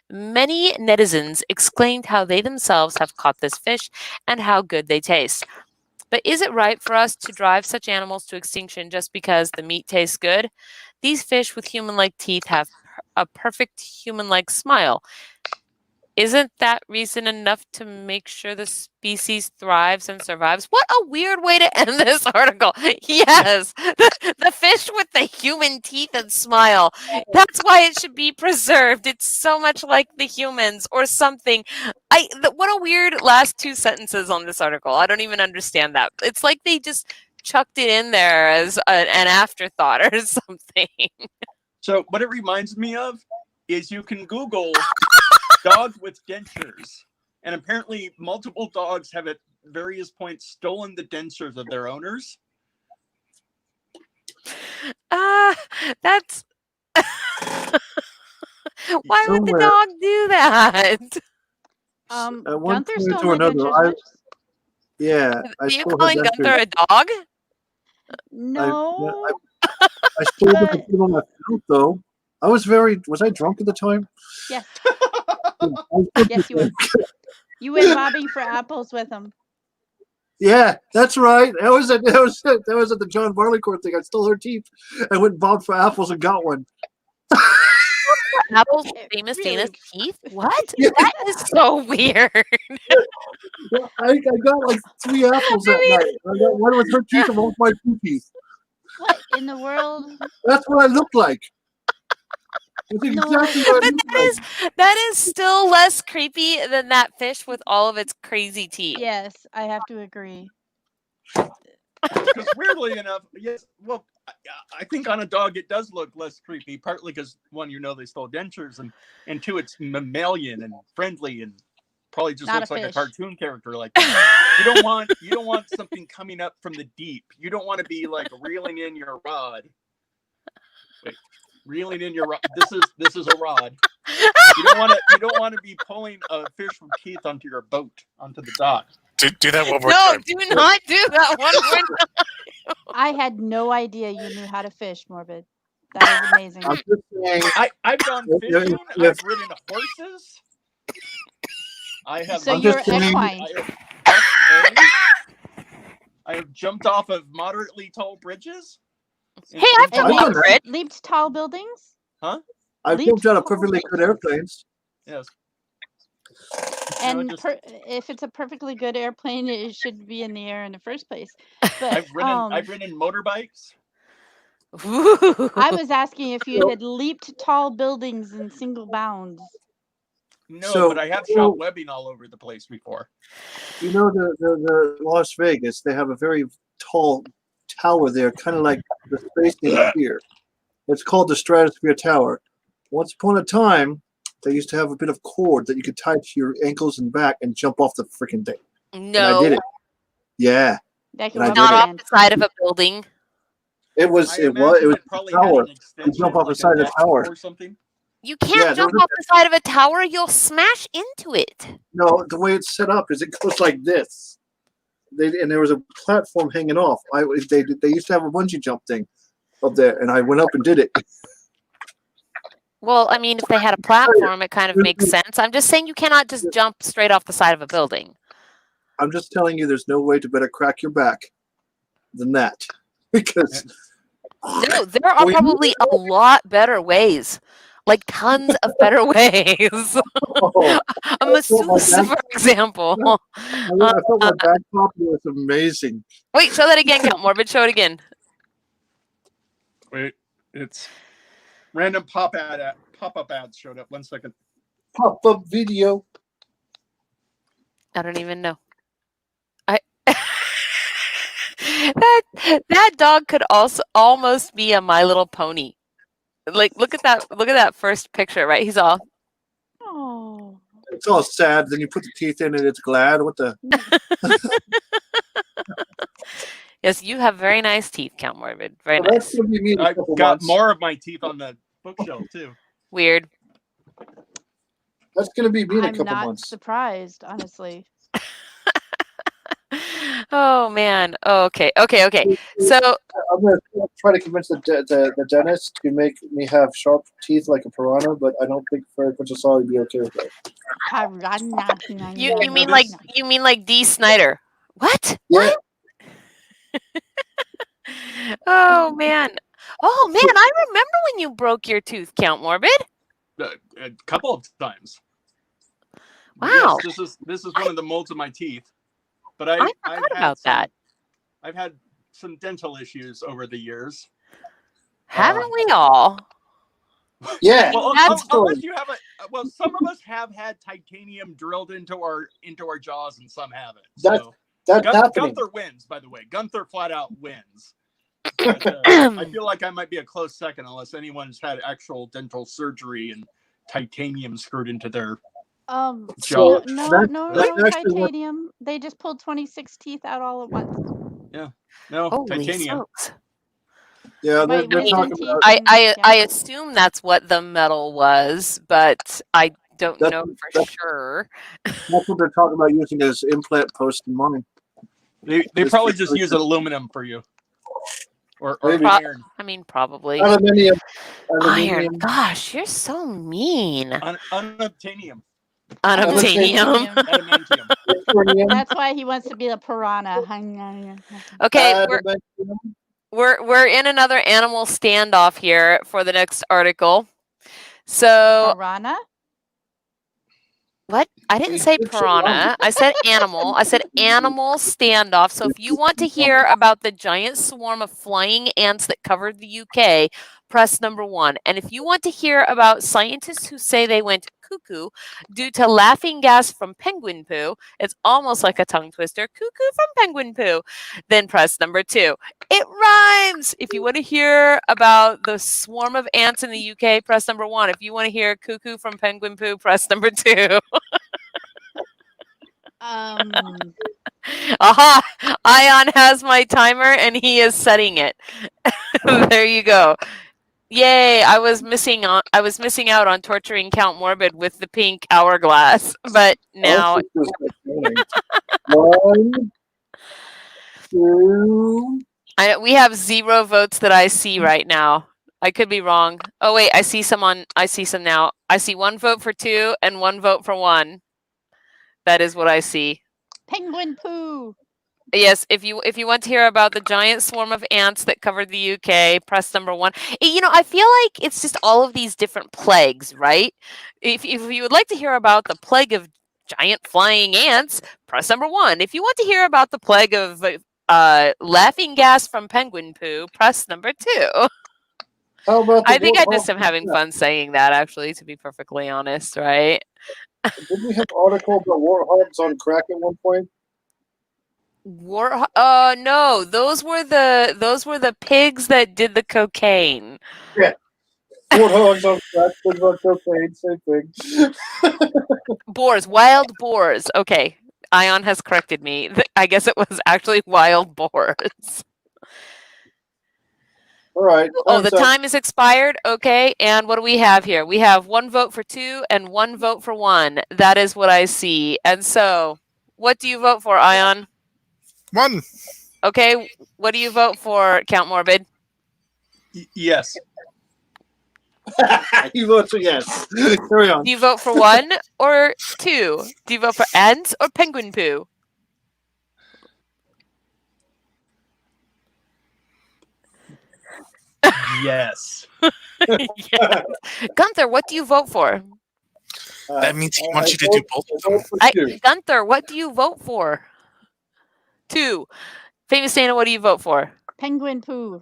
Many netizens exclaimed how they themselves have caught this fish and how good they taste. But is it right for us to drive such animals to extinction just because the meat tastes good? These fish with human-like teeth have a perfect human-like smile. Isn't that reason enough to make sure the species thrives and survives? What a weird way to end this article. Yes, the fish with the human teeth and smile. That's why it should be preserved. It's so much like the humans or something. What a weird last two sentences on this article. I don't even understand that. It's like they just chucked it in there as an afterthought or something. So what it reminds me of is you can Google dog with dentures, and apparently multiple dogs have at various points stolen the dentures of their owners. That's why would the Somewhere- dog do that? At one Gunther point stole or my another, dentures once? Yeah, I Are you stole her calling dentures. Gunther a dog? No. I stole them But- and put on my mouth, though. Was I drunk at the time? Yes. I was- Yes, you were. You went bobbing for apples with him. Yeah, that's right. That was at the John Barleycorn thing. I stole her teeth. I went and bobbed for apples and got one. Apple's Okay, famous really. Dana's teeth? What? Yeah. That is so weird. Well, I got like 3 apples that night. I got one with her teeth and one with my 2 teeth. What in the world? That's what I looked like. That's No. exactly what I But looked like. that is still less creepy than that fish with all of its crazy teeth. Yes, I have to agree. Because weirdly enough, yes, well, I think on a dog it does look less creepy. Partly because one, they stole dentures, and two, it's mammalian and friendly and probably just Not looks a like a fish. cartoon character. Like you don't want something coming up from the deep. You don't want to be like reeling in your rod. Wait, reeling in your rod. This is a rod. You don't want to be pulling a fish from teeth onto your boat onto the dock. Do that one more No, time. do not do that one more time. I had no idea you knew how to fish, Morbid. That is amazing. I'm just saying. I've gone Yeah, fishing. yeah. I've ridden horses. I have. So I'm you're just saying- equine. I have jumped off of moderately tall bridges. Hey, I've done I've done that, that. Fred. Leaped tall buildings? I've Leaped jumped out of tall perfectly good airplanes. Yes. And just- if it's a perfectly good airplane, it should be in the air in the first place. But I've ridden motorbikes. Ooh. I was asking if you had leaped tall buildings in single bounds. No, So- but I have shot webbing all over the place before. You know the Las Vegas, they have a very tall tower there, kind of like the Space Needle here. It's called the Stratosphere Tower. Once upon a time, they used to have a bit of cord that you could tie to your ankles and back and jump off the freaking thing. And I No, did it. Yeah, That can And I rub did not your off hand. the side of a building. it was. I It was. It imagine was probably a had tower. an extension, jump off the like a side of the net tower. or something. You can't Yeah, jump those are- off the side of a tower. You'll smash into it. No, the way it's set up is it goes like this. And there was a platform hanging off. They used to have a bungee jump thing up there, and I went up and did it. Well, I mean, if they had a platform, it kind of makes sense. I'm just saying you cannot just jump straight off the side of a building. I'm just telling you, there's no way to better crack your back than that. Because No, there are Well, you- probably a lot better ways. Like tons of better ways. oh, A masseuse, for example. I felt my back pop was amazing. Wait, show that again, Count Morbid. Show it again. Wait, it's random pop-up ads showed up. 1 second. Pop up video. I don't even know. That dog could also almost be a My Little Pony. Like, look at that first picture, right? He's all, Oh. It's all sad. Then you put the teeth in and it's glad. What the? yes, you have very nice teeth, Count Morbid. Very Well, that's nice. gonna be me in a I've couple got months. more of my teeth on the bookshelf too. Weird. That's gonna be me in a I'm couple not months. surprised, honestly. Oh man. Oh, okay. So I'm gonna try to convince the dentist to make me have sharp teeth like a piranha, but I don't think Fairy Princess Ollie would be okay with that. you mean like D. Snyder? What? Yeah, Oh man. Oh man, I remember when you broke your tooth, Count Morbid. A couple of times. Wow. Yes, this is one of the molds of my teeth. But I I've forgot had about that. I've had some dental issues over the years. Haven't we all? yeah. Well, That's unless you have some of us have had titanium drilled into our jaws, and some haven't. That's So That's happening. Gunther wins, by the way. Gunther flat out wins. But, I feel like I might be a close second unless anyone's had actual dental surgery and titanium screwed into their. No, Jaw. no That's actually what- titanium. They just pulled 26 teeth out all at once. No, Holy titanium. smokes. Yeah, Right, they're wisdom talking teeth. about. I assume that's what the metal was, but I don't That's- know for that's- sure. That's what they're talking about using as implant posts in mine. They It's probably just- just use aluminum for you. Or Maybe. iron. I mean, probably. Aluminium. Iron. Gosh, you're so mean. Unobtainium. Unobtainium. Adamantium. Adamantium. That's why he wants to be a piranha. Okay, Adamantium. we're in another animal standoff here for the next article. So Piranha? what? I didn't say piranha. I said animal. I said animal standoff. So if you want to hear about the giant swarm of flying ants that covered the UK, press number 1. And if you want to hear about scientists who say they went cuckoo due to laughing gas from penguin poo, it's almost like a tongue twister, cuckoo from penguin poo, then press number 2. It rhymes! If you want to hear about the swarm of ants in the UK, press number 1. If you want to hear cuckoo from penguin poo, press number 2. Aha! Ion has my timer and he is setting it. There you go. Yay! I was missing out on torturing Count Morbid with the pink hourglass, but now One, two. we have 0 votes that I see right now. I could be wrong. Oh wait, I see some now. I see 1 vote for 2 and 1 vote for 1. That is what I see. Penguin poo. Yes, if you want to hear about the giant swarm of ants that covered the UK, press number 1. I feel like it's just all of these different plagues, right? If you would like to hear about the plague of giant flying ants, press number 1. If you want to hear about the plague of laughing gas from penguin poo, press number 2. How about I think I just warthog? am having fun saying that, actually, to be perfectly honest, right? Did we have an article about warthogs on crack at one point? No, those were the pigs that did the cocaine. Warthogs on crack, pigs on cocaine, same thing. Boars, wild boars. Okay, Ion has corrected me. I guess it was actually wild boars. All right. Oh, the time's up. time is expired. Okay, and what do we have here? We have 1 vote for 2 and 1 vote for 1. That is what I see. And so, what do you vote for, Ion? 1. Okay, what do you vote for, Count Morbid? Yes. You vote for yes. Carry on. Do you vote for 1 or 2? Do you vote for ants or penguin poo? Yes. Yes. Gunther, what do you vote for? That means he wants you to do both of them. Gunther, what do you vote for? 2. Famous Dana, what do you vote for? Penguin poo.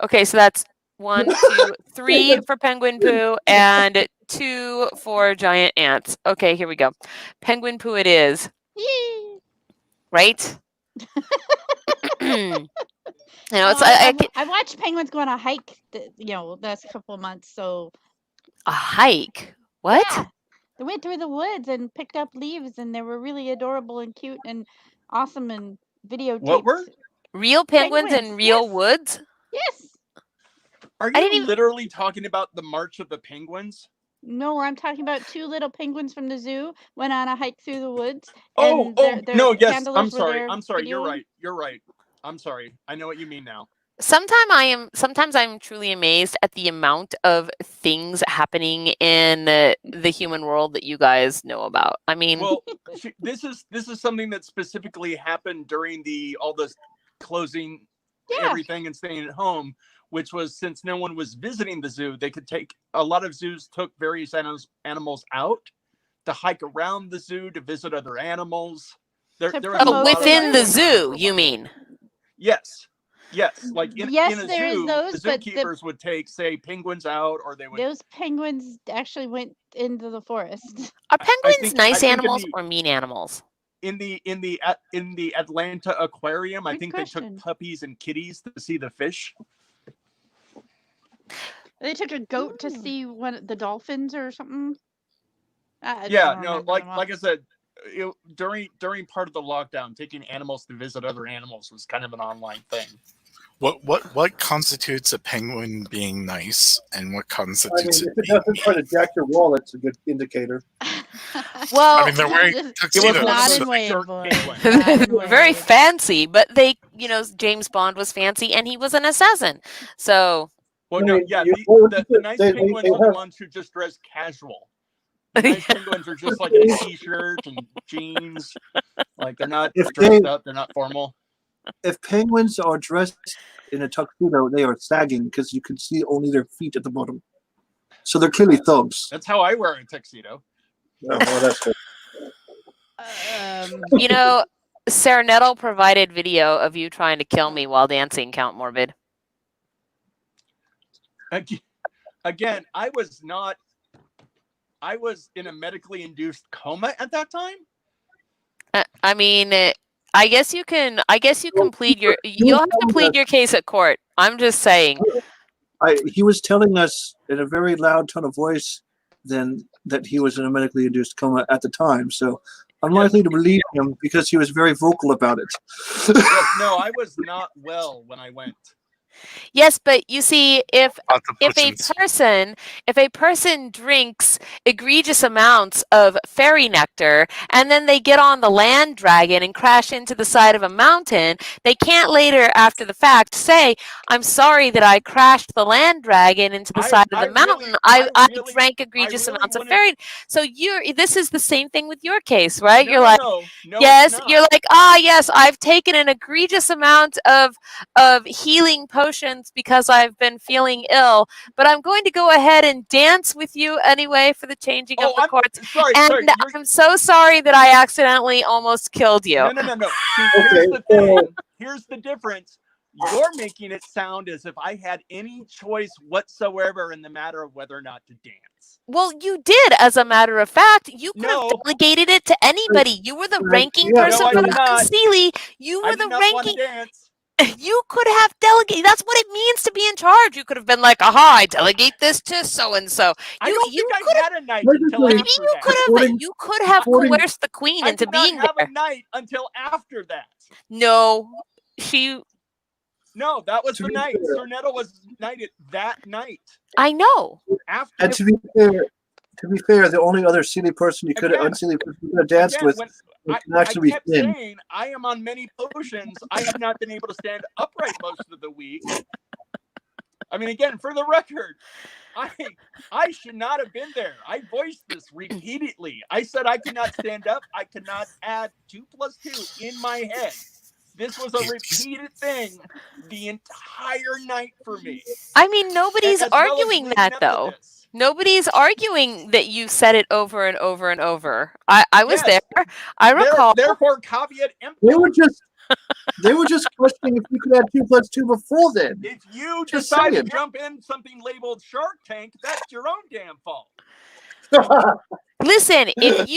Okay, so that's 1, 2, 3 for penguin poo and 2 for giant ants. Okay, here we go. Penguin poo it is. Yee. Right? It's I watched penguins go on a hike, the last couple of months. So a hike. What? yeah, they went through the woods and picked up leaves, and they were really adorable and cute and awesome and videotaped. What were? Real penguins in Penguins, real yes. woods? Yes. Are I didn't you even- literally talking about the March of the Penguins? No, I'm talking about 2 little penguins from the zoo went on a hike through the woods. Oh, and their no, yes. handlers I'm were sorry. there I'm sorry. You're videoing. right. You're right. I'm sorry. I know what you mean now. Sometimes I'm truly amazed at the amount of things happening in the human world that you guys know about. I mean, Well, this is something that specifically happened during all the closing Yeah. everything and staying at home, which was since no one was visiting the zoo, they could take a lot of zoos took various animals out to hike around the zoo to visit other animals. There was a promote lot of within that the going on zoo, for a you while. mean? Yes. Like in Yes, a there is zoo, those, the but zookeepers would take, say, penguins out, or they would. those penguins actually went into the forest. Are I penguins think nice in animals or mean animals? in the Atlanta aquarium, I Good think they question. took puppies and kitties to see the fish. They took a goat to see the dolphins or something. I Yeah, don't no, remember them all. like I said, during part of the lockdown, taking animals to visit other animals was kind of an online thing. What constitutes a penguin being nice, and what I mean, constitutes if it it being doesn't try to jack your wall, it's a good indicator. Well, I mean, they're wearing Just- tuxedos. not so- in Wade, Short boy. penguin. Not in very Wade. fancy, but James Bond was fancy and he was an assassin. So, Well, I no, mean, yeah, you- the nice they penguins are the have- ones who just dress casual. The nice penguins are just like in a t-shirt and jeans. Like they're not If dressed they- up, they're not formal. If penguins are dressed in a tuxedo, they are sagging because you can see only their feet at the bottom. So they're clearly thugs. That's how I wear a tuxedo. Oh, well, that's good. Sarah Nettle provided video of you trying to kill me while dancing, Count Morbid. Again, I was in a medically induced coma at that time. I mean, I guess you can plead your. You'll have to plead your case at court. I'm just saying. He was telling us in a very loud tone of voice then that he was in a medically induced coma at the time. So I'm likely to believe him because he was very vocal about it. Yes, no, I was not well when I went. Yes, but you see, if Lots of if a potions. person if a person drinks egregious amounts of fairy nectar and then they get on the land dragon and crash into the side of a mountain, they can't later after the fact say, I'm sorry that I crashed the land dragon into the side of the mountain. I drank egregious really amounts of wouldn't. fairy. So this is the same thing with your case, right? No, You're no, like, no, no, yes, it's not. you're like, yes, I've taken an egregious amount of healing potions because I've been feeling ill, but I'm going to go ahead and dance with you anyway for the changing of the courts. Sorry, And sorry. I'm so sorry that I accidentally almost killed you. No. See, Okay, here's the so- thing. Here's the difference. You're making it sound as if I had any choice whatsoever in the matter of whether or not to dance. Well, you did, as a matter of fact. You could have No. delegated it to anybody. You were the ranking Yeah, person No, I for did the not. Sealy. You I were did the not want to ranking. dance. You could have delegated. That's what it means to be in charge. You could have been like, aha, I delegate this to so and so. I don't think I've could have. had a night Maybe until you Maybe after you that. could have. According- You could have according- coerced the queen I into did not being have there. a night until after that. No, she. No, that was To the be night. fair- Cernetta was knighted that night. I know. After And to be fair, the only other silly person you could have Again- unsilly person you could have danced again, with when would I actually kept be Finn. saying I am on many potions. I have not been able to stand upright most of the week. I mean, again, for the record, I should not have been there. I voiced this repeatedly. I said I could not stand up. I could not add 2 + 2 in my head. This was a repeated thing the entire night for me. I mean, nobody's as well as arguing leading that, up to though. this. Nobody's arguing that you said it over and over and over. I was Yes. there. I recall. Therefore, caveat emptor. They were just questioning if you could add 2 + 2 before then. If you Just decide to saying. jump in something labeled Shark Tank, that's your own damn fault. Listen, if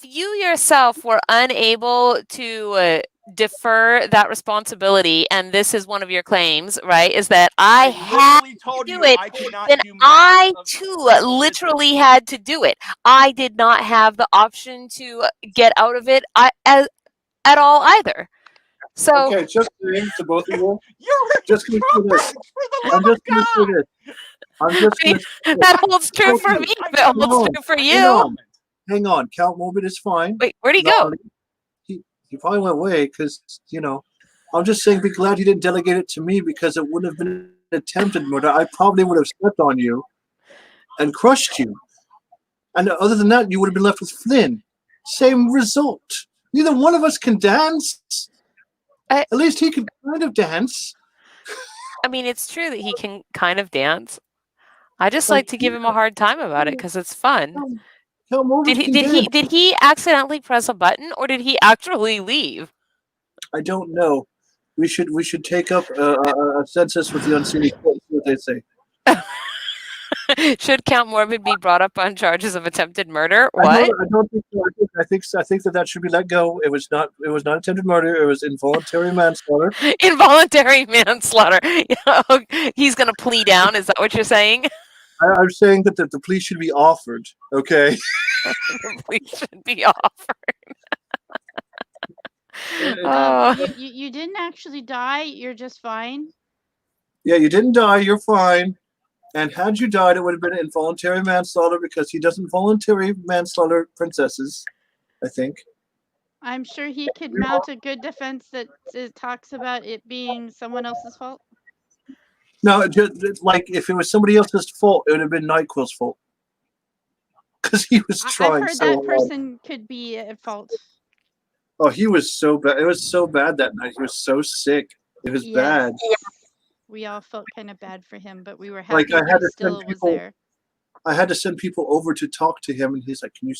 you yourself were unable to defer that responsibility, and this is one of your claims, right? Is that I had literally told to you do it, I could not then do math I of too single literally had to do it. I did not have the option to get out of it at all either. So Okay, just saying to both of you. You're Just gonna say this. for the I'm love of just gonna say God. this. I'm just I mean, gonna that holds true I for know- me, I but it know- holds Hang true for Hang you. on. Hang on. Count Morbid is fine. Wait, where'd he go? He probably went away because, I'm just saying be glad you didn't delegate it to me because it wouldn't have been an attempted murder. I probably would have stepped on you and crushed you. And other than that, you would have been left with Flynn. Same result. Neither one of us can dance. At least he can kind of dance. I mean, it's true that he can kind of dance. I just like to give him a hard time about it because it's fun. Count Morbid Did can he dance. did he accidentally press a button or did he actually leave? I don't know. We should take up a census with the unseen. See what they say. Should Count Morbid be brought up on charges of attempted murder? I What? don't think so. I think that should be let go. It was not attempted murder. It was involuntary manslaughter. Involuntary manslaughter. He's gonna plea down. Is that what you're saying? I'm saying that the police should be offered. Okay. The police should be offered. Oh. You didn't actually die. You're just fine. Yeah, you didn't die. You're fine. And had you died, it would have been involuntary manslaughter because he doesn't voluntarily manslaughter princesses. I think. I'm sure he could mount a good defense that talks about it being someone else's fault. No, just like if it was somebody else's fault, it would have been NyQuil's fault. Because he was I've trying heard so that hard. person could be at fault. Oh, he was so bad. It was so bad that night. He was so sick. It was bad. We all felt kind of bad for him, but we were Like, happy I had he to still send was people- there. I had to send people over to talk to him, and he's like, "Can you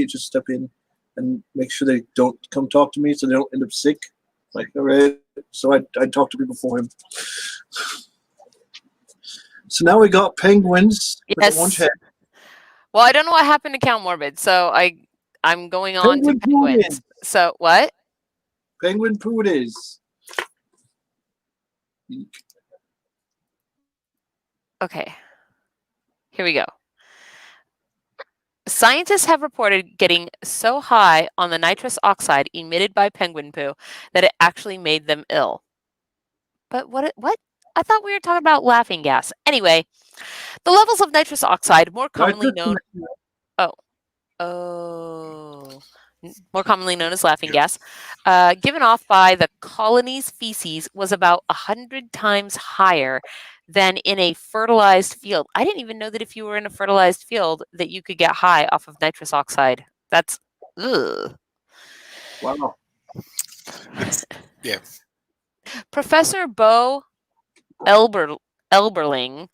just step in and make sure they don't come talk to me so they don't end up sick?" Like, all right. So I talked to people for him. So now we got penguins with Yes. the orange head. Well, I don't know what happened to Count Morbid, so I'm going on Penguin to penguins. Penguin. So what? Penguin poo it is. Okay. Here we go. Scientists have reported getting so high on the nitrous oxide emitted by penguin poo that it actually made them ill. But what? I thought we were talking about laughing gas. Anyway, the levels of nitrous oxide, more commonly known more commonly known as laughing gas, given off by the colony's feces was about 100 times higher than in a fertilized field. I didn't even know that if you were in a fertilized field that you could get high off of nitrous oxide. That's ugh. Wow. Yeah. Professor Bo Elberling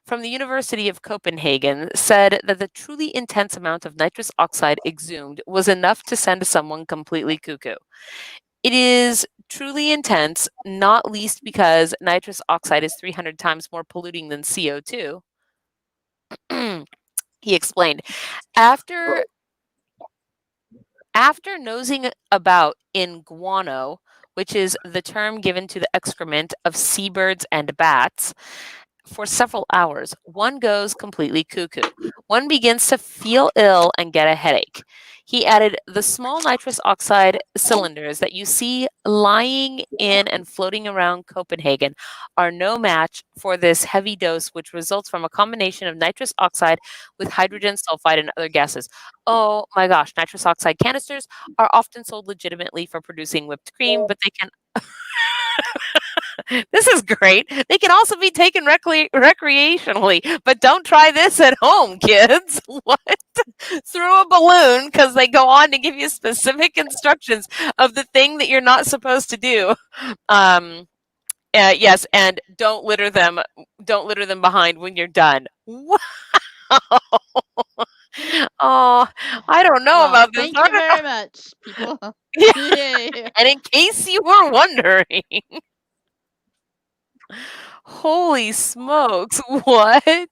from the University of Copenhagen said that the truly intense amount of nitrous oxide exhumed was enough to send someone completely cuckoo. It is truly intense, not least because nitrous oxide is 300 times more polluting than CO2. He explained. After nosing about in guano, which is the term given to the excrement of seabirds and bats, for several hours, one goes completely cuckoo. One begins to feel ill and get a headache. He added, the small nitrous oxide cylinders that you see lying in and floating around Copenhagen are no match for this heavy dose, which results from a combination of nitrous oxide with hydrogen sulfide and other gases. Oh my gosh, nitrous oxide canisters are often sold legitimately for producing whipped cream, but they can this is great. They can also be taken recreationally, but don't try this at home, kids. What? Through a balloon, because they go on to give you specific instructions of the thing that you're not supposed to do. Yes, and don't litter them. Don't litter them behind when you're done. Wow. Oh, I don't know Well, about this. thank you very much, people. Yeah. Yay. And in case you were wondering. Holy smokes, what?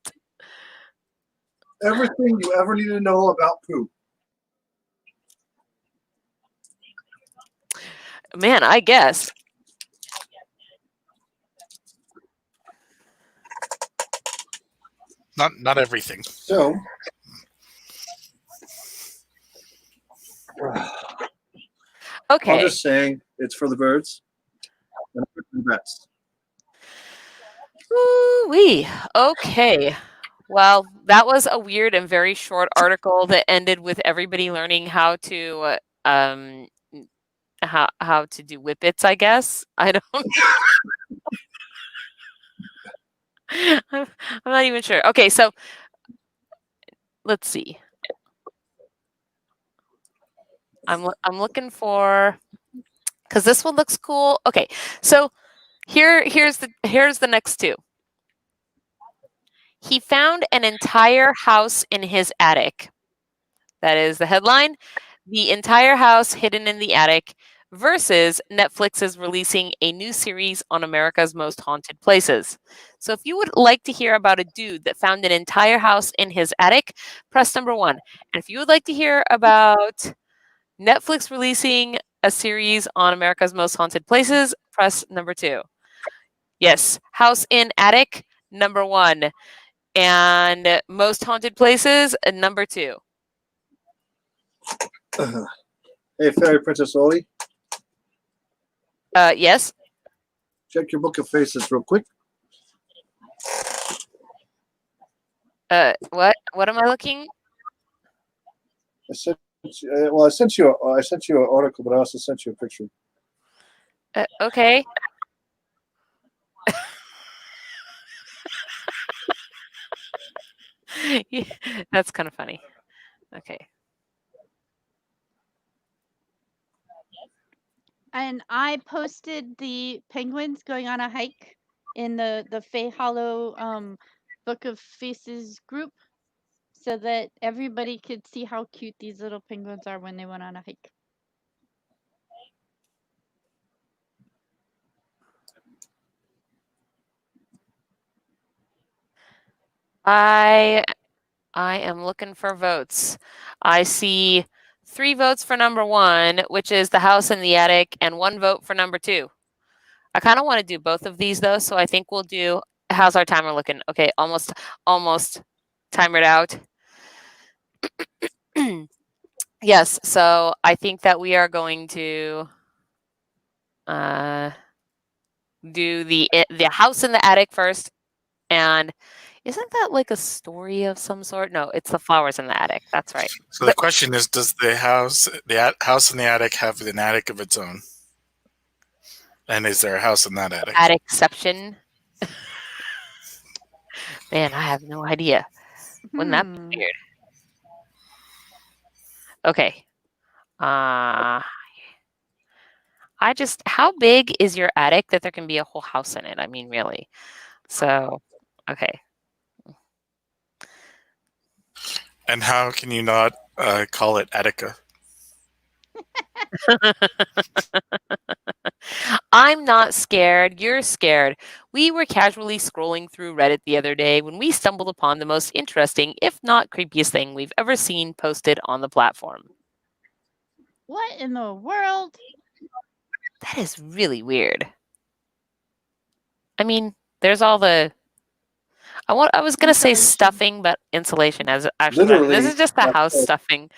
Everything you ever need to know about poop. Man, I guess. Not everything. So, Okay. I'm just saying it's for the birds and for the vets. Ooh-wee. Okay. Well, that was a weird and very short article that ended with everybody learning how to how to do whippets, I guess. I don't I'm not even sure. Okay, so let's see. I'm looking for because this one looks cool. Okay, so here's the next two. He found an entire house in his attic. That is the headline. The entire house hidden in the attic versus Netflix is releasing a new series on America's most haunted places. So if you would like to hear about a dude that found an entire house in his attic, press number 1. And if you would like to hear about Netflix releasing a series on America's most haunted places, press number 2. Yes, house in attic, number 1. And most haunted places, number 2. Hey, Fairy Princess Oli, Yes. check your book of faces real quick. What am I looking? I sent you, well, I sent you an article, but I also sent you a picture. Okay. Yeah, that's kind of funny. Okay. And I posted the penguins going on a hike in the Fay Hollow Book of Faces group so that everybody could see how cute these little penguins are when they went on a hike. I am looking for votes. I see 3 votes for number 1, which is the house in the attic, and 1 vote for number 2. I kind of want to do both of these though, so I think we'll do. How's our timer looking? Okay, almost timered out. Yes, so I think that we are going to do the house in the attic first, and isn't that like a story of some sort? No, it's the flowers in the attic. That's right. So the question is, does the house in the attic have an attic of its own? And is there a house in that attic? Atticception. Man, I have no idea. Wouldn't that be weird? Okay. How big is your attic that there can be a whole house in it? I mean, really. So, okay. And how can you not call it Attica? I'm not scared. You're scared. We were casually scrolling through Reddit the other day when we stumbled upon the most interesting, if not creepiest thing we've ever seen posted on the platform. What in the world? That is really weird. I mean, there's all the... I was going to say stuffing, but insulation as actually... Literally, this is just the that's house it. stuffing.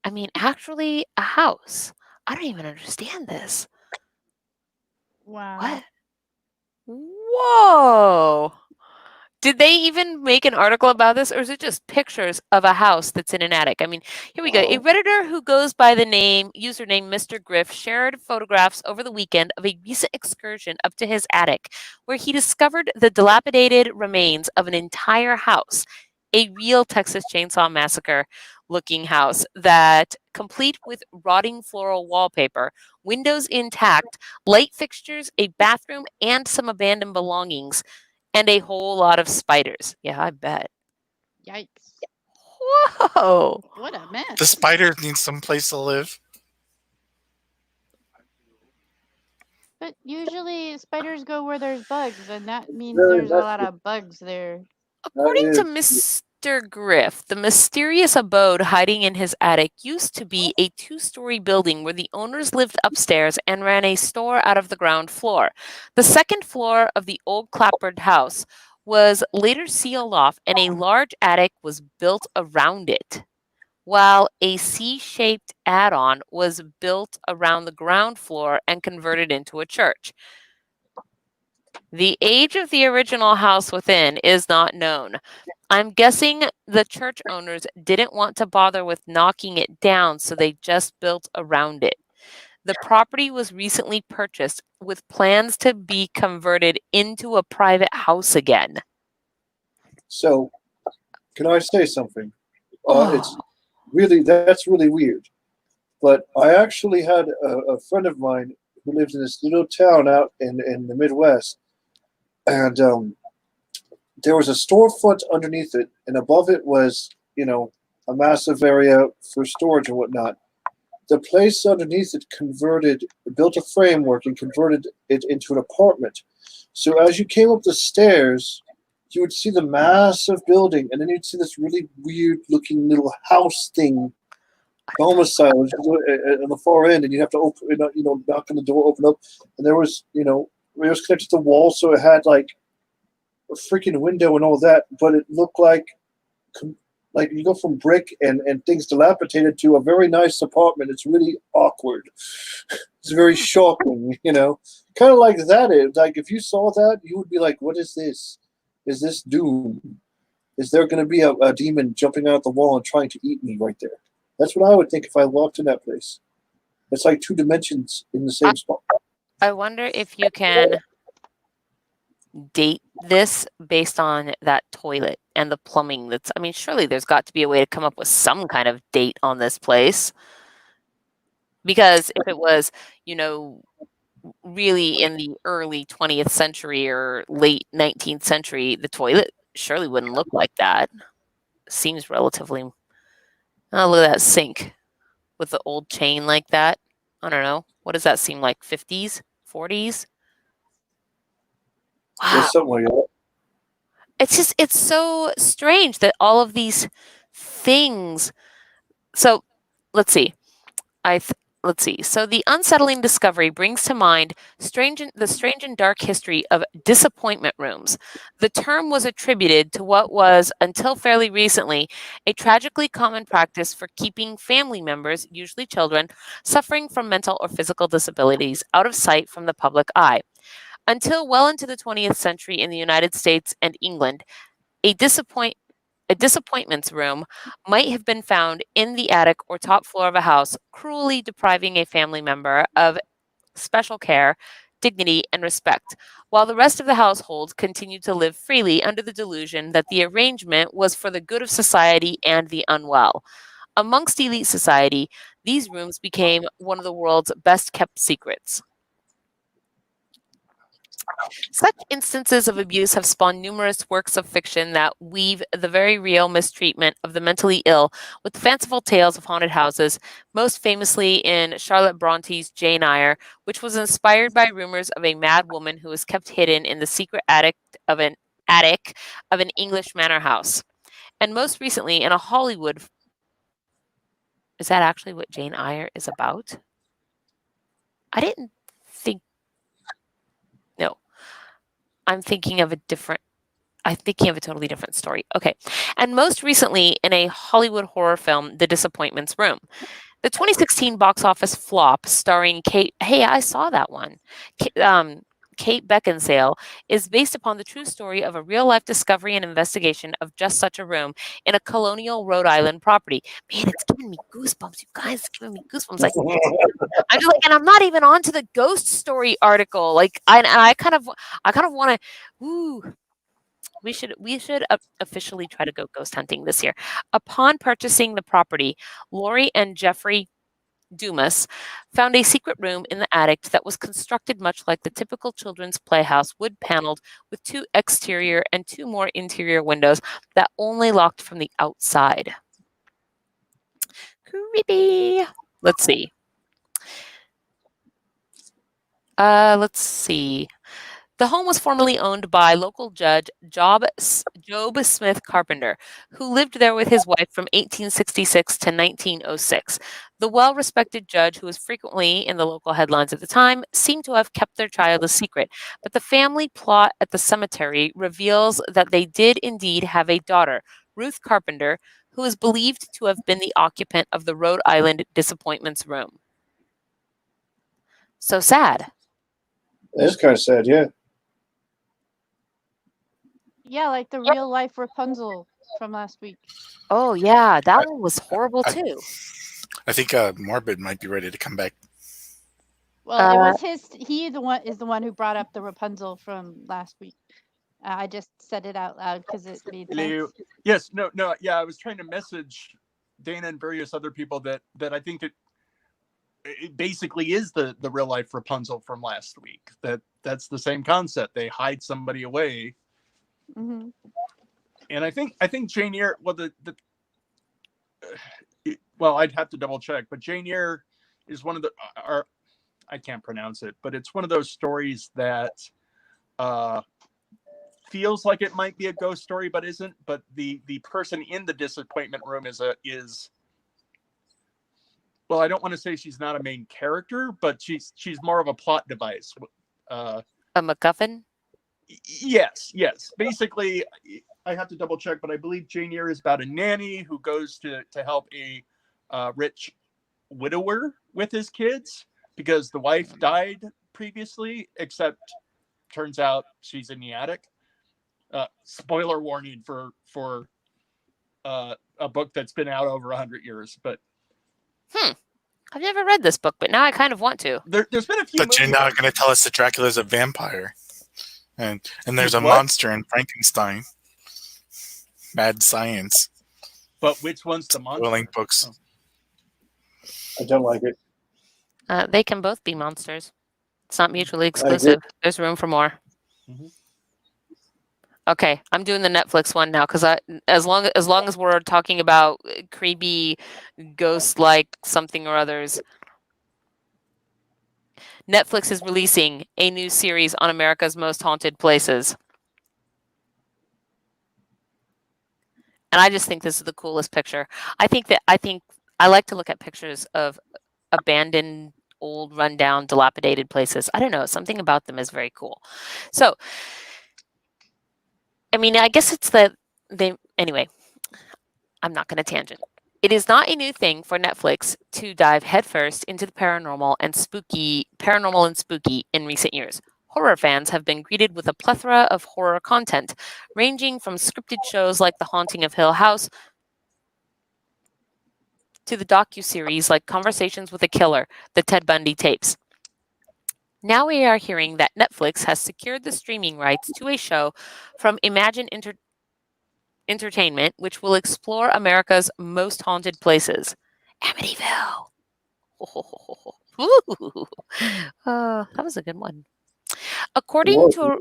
I mean, actually, a house. I don't even understand this. Wow. What? Whoa! Did they even make an article about this, or is it just pictures of a house that's in an attic? I mean, here we go. A Redditor who goes by the username Mr. Griff shared photographs over the weekend of a recent excursion up to his attic, where he discovered the dilapidated remains of an entire house, a real Texas Chainsaw Massacre looking house that, complete with rotting floral wallpaper, windows intact, light fixtures, a bathroom, and some abandoned belongings, and a whole lot of spiders. Yeah, I bet. Yikes. Whoa! What a mess. The spiders need some place to live. But usually spiders go where there's bugs, and that means Really, there's a that's lot of bugs there. According to is- Mr. Griff, the mysterious abode hiding in his attic used to be a 2-story building where the owners lived upstairs and ran a store out of the ground floor. The second floor of the old clapboard house was later sealed off, and a large attic was built around it, while a C-shaped add-on was built around the ground floor and converted into a church. The age of the original house within is not known. I'm guessing the church owners didn't want to bother with knocking it down, so they just built around it. The property was recently purchased with plans to be converted into a private house again. So, can I say something? Oh. That's really weird. But I actually had a friend of mine who lived in this little town out in the Midwest, and there was a storefront underneath it, and above it was, a massive area for storage and whatnot. The place underneath it built a framework and converted it into an apartment. So as you came up the stairs, you would see the massive building, and then you'd see this really weird-looking little house thing, domicile on the far end, and you'd have to open, knock on the door, open up, and there was, it was connected to the wall, so it had like a freaking window and all that, but it looked like you go from brick and things dilapidated to a very nice apartment. It's really awkward. It's very shocking, kind of like that. Like if you saw that, you would be like, what is this? Is this doom? Is there going to be a demon jumping out the wall and trying to eat me right there? That's what I would think if I walked in that place. It's like 2 dimensions in the same spot. I wonder if you can date this based on that toilet and the plumbing surely there's got to be a way to come up with some kind of date on this place. Because if it was, really in the early 20th century or late 19th century, the toilet surely wouldn't look like that. Seems relatively... Oh, look at that sink with the old chain like that. I don't know. What does that seem like? 50s? 40s? Wow. Something like that. It's so strange that all of these things... So, let's see. Let's see. So the unsettling discovery brings to mind the strange and dark history of disappointment rooms. The term was attributed to what was, until fairly recently, a tragically common practice for keeping family members, usually children, suffering from mental or physical disabilities out of sight from the public eye. Until well into the 20th century in the United States and England, a disappointments room might have been found in the attic or top floor of a house, cruelly depriving a family member of special care, dignity, and respect, while the rest of the household continued to live freely under the delusion that the arrangement was for the good of society and the unwell. Amongst elite society, these rooms became one of the world's best kept secrets. Such instances of abuse have spawned numerous works of fiction that weave the very real mistreatment of the mentally ill with fanciful tales of haunted houses, most famously in Charlotte Bronte's Jane Eyre, which was inspired by rumors of a mad woman who was kept hidden in the secret attic of an English manor house. And most recently in a Hollywood. Is that actually what Jane Eyre is about? I didn't think. No. I'm thinking of a totally different story. Okay. And most recently in a Hollywood horror film, The Disappointments Room. The 2016 box office flop starring Kate. Hey, I saw that one. Kate Beckinsale is based upon the true story of a real-life discovery and investigation of just such a room in a colonial Rhode Island property. Man, it's giving me goosebumps, you guys. It's giving me goosebumps. Like, I'm just like, and I'm not even on to the ghost story article. Like, I kind of want to. Ooh. We should officially try to go ghost hunting this year. Upon purchasing the property, Lori and Jeffrey Dumas found a secret room in the attic that was constructed much like the typical children's playhouse, wood paneled, with 2 exterior and 2 more interior windows that only locked from the outside. Creepy. Let's see. The home was formerly owned by local judge Job Smith Carpenter, who lived there with his wife from 1866 to 1906. The well-respected judge, who was frequently in the local headlines at the time, seemed to have kept their child a secret, but the family plot at the cemetery reveals that they did indeed have a daughter, Ruth Carpenter, who is believed to have been the occupant of the Rhode Island Disappointments Room. So sad. It's kind of sad, yeah. Yeah, like the real life Rapunzel from last week. Oh yeah, that one was horrible too. I think Morbid might be ready to come back. Well, it was he is the one who brought up the Rapunzel from last week. I just said it out loud because it made sense. Yes, no, yeah. I was trying to message Dana and various other people that I think it basically is the real life Rapunzel from last week. That's the same concept. They hide somebody away. Mm-hmm. And I think Jane Eyre. Well, I'd have to double check, but Jane Eyre is one of the. I can't pronounce it, but it's one of those stories that feels like it might be a ghost story, but isn't. But the person in the disappointment room is. Well, I don't want to say she's not a main character, but she's more of a plot device. A MacGuffin. Yes. Basically, I have to double check, but I believe Jane Eyre is about a nanny who goes to help a rich widower with his kids because the wife died previously, except turns out she's in the attic. Spoiler warning for a book that's been out over 100 years, but I've never read this book, but now I kind of want to. There's been a few. But you're not going to tell us that Dracula's a vampire. And there's a What? monster in Frankenstein. Mad science. But which one's the monster? Willing books. Oh. I don't like it. They can both be monsters. It's not mutually exclusive. There's room for more. Mm-hmm. Okay, I'm doing the Netflix one now because as long as we're talking about creepy ghost-like something or others. Netflix is releasing a new series on America's most haunted places. And I just think this is the coolest picture. I think I like to look at pictures of abandoned, old, rundown, dilapidated places. I don't know, something about them is very cool. So, I mean, I guess it's anyway, I'm not going to tangent. It is not a new thing for Netflix to dive headfirst into the paranormal and spooky in recent years. Horror fans have been greeted with a plethora of horror content, ranging from scripted shows like The Haunting of Hill House to the docuseries like Conversations with a Killer, The Ted Bundy Tapes. Now we are hearing that Netflix has secured the streaming rights to a show from Imagine Entertainment, which will explore America's most haunted places. Amityville. Ooh. That was a good one. According to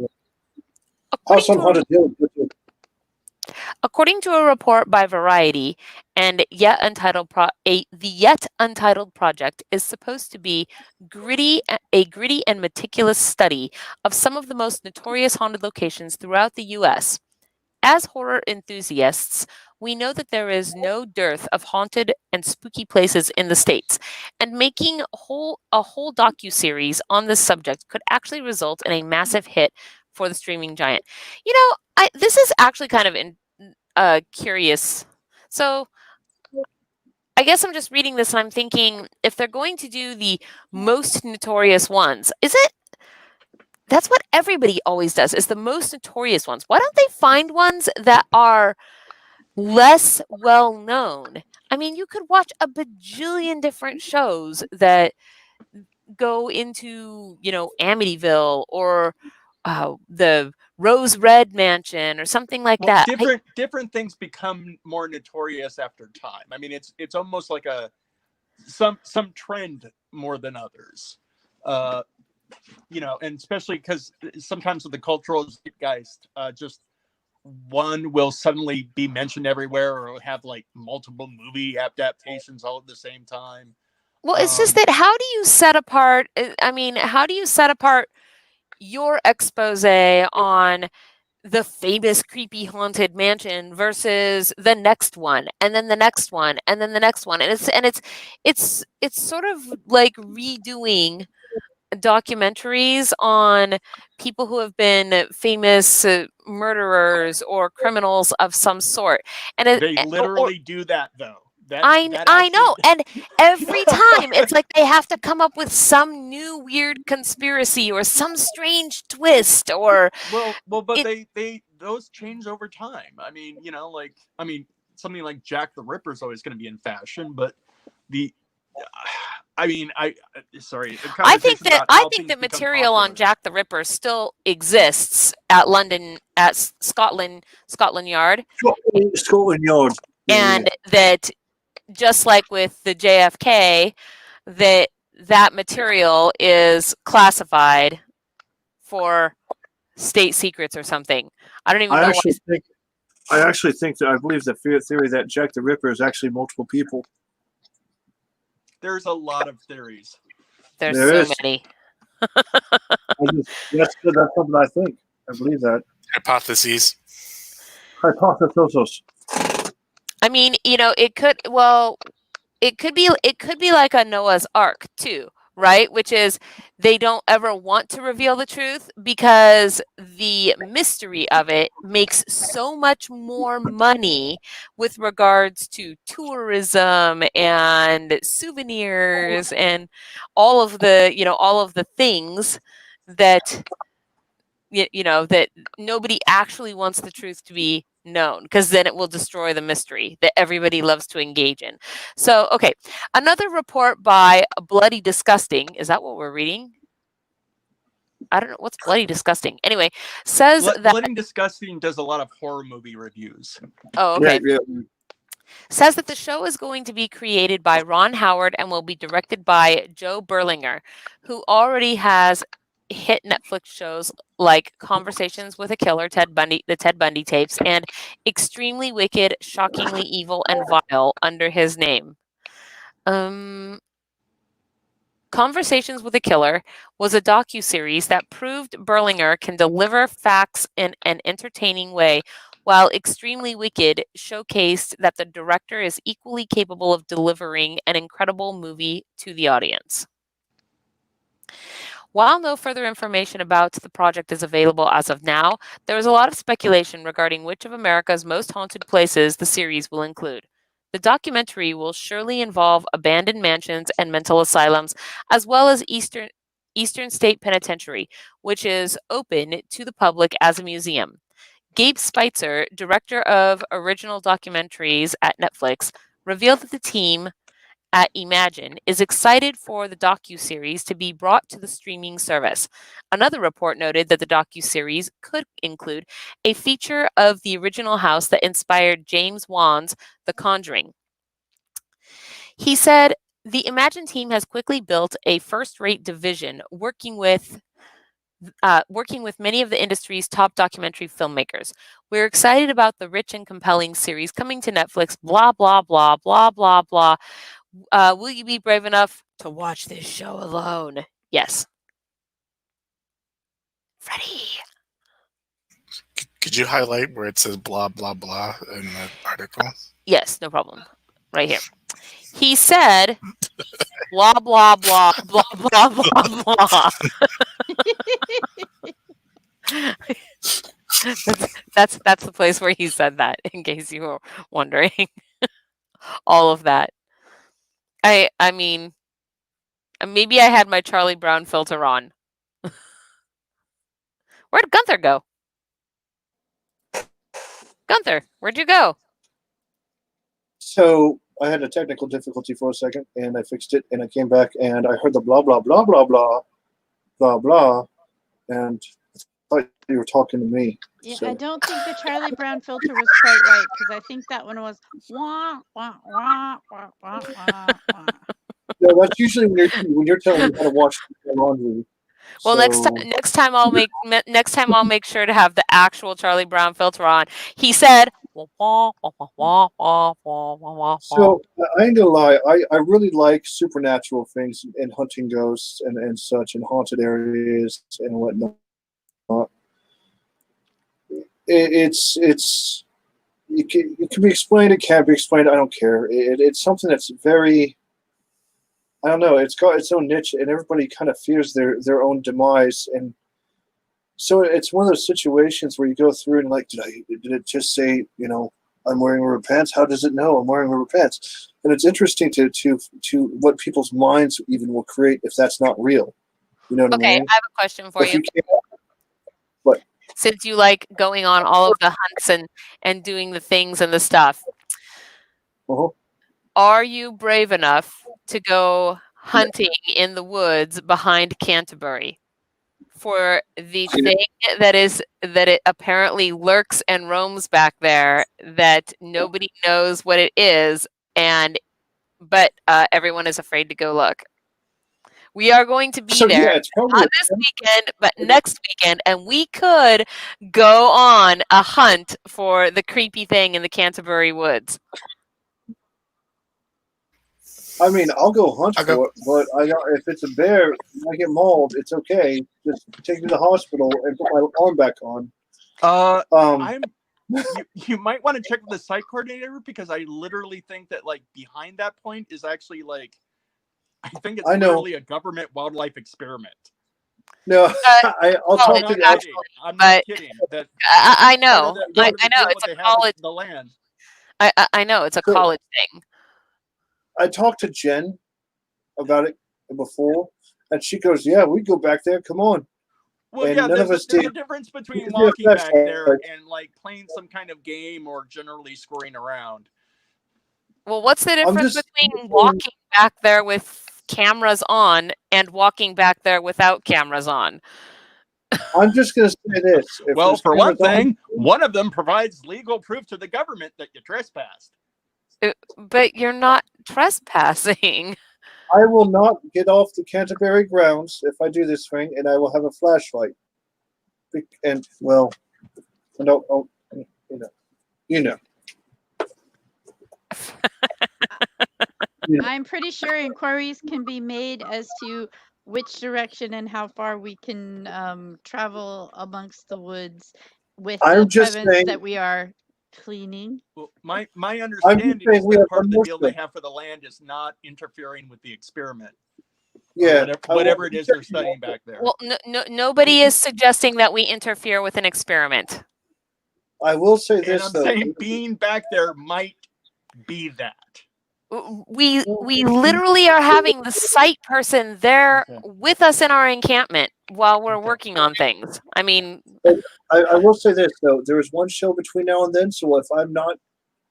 a report by Variety, and the yet untitled project is supposed to be a gritty and meticulous study of some of the most notorious haunted locations throughout the U.S. As horror enthusiasts, we know that there is no dearth of haunted and spooky places in the States, and making a whole docuseries on this subject could actually result in a massive hit for the streaming giant. You know, this is actually kind of curious. So I guess I'm just reading this and I'm thinking, if they're going to do the most notorious ones, that's what everybody always does, is the most notorious ones. Why don't they find ones that are less well known? I mean, you could watch a bajillion different shows that go into, Amityville or the Rose Red Mansion or something like that. Different things become more notorious after time. I mean, it's almost like some trend more than others. And especially because sometimes with the cultural zeitgeist, just one will suddenly be mentioned everywhere, or have like multiple movie adaptations all at the same time. Well, it's just that how do you set apart your expose on the famous creepy haunted mansion versus the next one, and then the next one, and then the next one, and it's sort of like redoing documentaries on people who have been famous murderers or criminals of some sort, and they literally do that though. I know, and every time it's like they have to come up with some new weird conspiracy or some strange twist, or but they those change over time. I mean, something like Jack the Ripper is always going to be in fashion, but I think that material on Jack the Ripper still exists at Scotland Yard. Scotland Yard. And that, just like with the JFK, that material is classified for state secrets or something. I don't even know. I actually think that I believe the theory that Jack the Ripper is actually multiple people. There's a lot of theories. There's so many. That's something I think. I believe that. Hypotheses. Hypothesis. I mean, it could be like a Noah's Ark too, right? Which is, they don't ever want to reveal the truth because the mystery of it makes so much more money with regards to tourism and souvenirs and all of the things that that nobody actually wants the truth to be known, because then it will destroy the mystery that everybody loves to engage in. So, okay, another report by Bloody Disgusting. Is that what we're reading? I don't know. What's Bloody Disgusting? Anyway, says that Bloody Disgusting does a lot of horror movie reviews. Oh, okay. Yeah. Says that the show is going to be created by Ron Howard and will be directed by Joe Berlinger, who already has hit Netflix shows like Conversations with a Killer, the Ted Bundy Tapes, and Extremely Wicked, Shockingly Evil, and Vile under his name. Conversations with a Killer was a docuseries that proved Berlinger can deliver facts in an entertaining way, while Extremely Wicked showcased that the director is equally capable of delivering an incredible movie to the audience. While no further information about the project is available as of now, there is a lot of speculation regarding which of America's most haunted places the series will include. The documentary will surely involve abandoned mansions and mental asylums, as well as Eastern State Penitentiary, which is open to the public as a museum. Gabe Spitzer, director of original documentaries at Netflix, revealed that the team at Imagine is excited for the docuseries to be brought to the streaming service. Another report noted that the docuseries could include a feature of the original house that inspired James Wan's The Conjuring. He said, the Imagine team has quickly built a first-rate division working with many of the industry's top documentary filmmakers. We're excited about the rich and compelling series coming to Netflix, blah, blah, blah, blah, blah, blah. Will you be brave enough to watch this show alone? Yes. Freddie. Could you highlight where it says blah, blah, blah in the article? Yes, no problem. Right here. He said, blah, blah, blah, blah, blah, blah, blah. That's the place where he said that, in case you were wondering. All of that. I mean, maybe I had my Charlie Brown filter on. Where'd Gunther go? Gunther, where'd you go? So I had a technical difficulty for a second, and I fixed it, and I came back, and I heard the blah, blah, blah, blah, blah, blah, blah, and I thought you were talking to me. Yeah, So. I don't think the Charlie Brown filter was quite right, because I think that one was wah, wah, wah, wah, wah, wah, wah. No, that's usually when you're telling me how to watch laundry. Well, So- next time I'll make sure to have the actual Charlie Brown filter on. He said, wah, wah, wah, wah, wah, wah, wah, wah. So I ain't gonna lie, I really like supernatural things and hunting ghosts and such and haunted areas and whatnot. It's it can be explained, it can't be explained, I don't care. It's something that's very, I don't know, it's got its own niche and everybody kind of fears their own demise, and so it's one of those situations where you go through and like, did it just say, I'm wearing rubber pants? How does it know I'm wearing rubber pants? And it's interesting to what people's minds even will create if that's not real. You know what I Okay, mean? I have a question for If you. What? Since you like going on all of the hunts and doing the things and the stuff, Uh-huh. are you brave enough to go hunting in the woods behind Canterbury for the thing that it apparently lurks and roams back there that nobody knows what it is, but everyone is afraid to go look? We are going to be there, Yeah, it's probably not this weekend, but next weekend, and we could go on a hunt for the creepy thing in the Canterbury woods. I mean, I'll go hunt I'll go. for it, but if it's a bear and I get mauled, it's okay. Just take me to the hospital and put my arm back on. You might want to check with the site coordinator, because I literally think that like behind that point is actually like, I think it's literally a government wildlife experiment. No, I'll talk to the. I'm not kidding. That I know. I know. It's a college. The land. I know. It's a college thing. I talked to Jen about it before, and she goes, "Yeah, we go back there. Come on." Well, and yeah, there's a difference between walking back there and like playing some kind of game or generally screwing around. Well, what's the difference between walking back there with cameras on and walking back there without cameras on? I'm just going to say this. Well, for one thing, one of them provides legal proof to the government that you trespassed. But you're not trespassing. I will not get off the Canterbury grounds if I do this thing, and I will have a flashlight. And, well, no, you know. I'm pretty sure inquiries can be made as to which direction and how far we can travel amongst the woods with the province that we are cleaning. Well, my understanding is that part of the deal they have for the land is not interfering with the experiment. Yeah, whatever it is they're studying back there. Well, nobody is suggesting that we interfere with an experiment. I will say this, and I'm saying being back there might be that. We literally are having the site person there with us in our encampment while we're working on things. I mean, I will say this though, there is one show between now and then, so if I'm not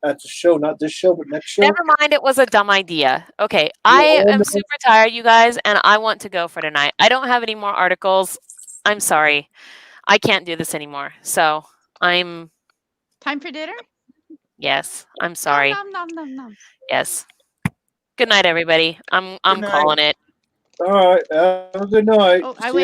at the show, not this show, but next show. never mind, it was a dumb idea. Okay, I am super tired, you guys, and I want to go for tonight. I don't have any more articles. I'm sorry. I can't do this anymore. So I'm... Time for dinner? Yes, I'm sorry. Nom, nom, nom, nom. Yes. Good night, everybody. I'm night. calling it. All right, have a good night. Oh, See I you wait.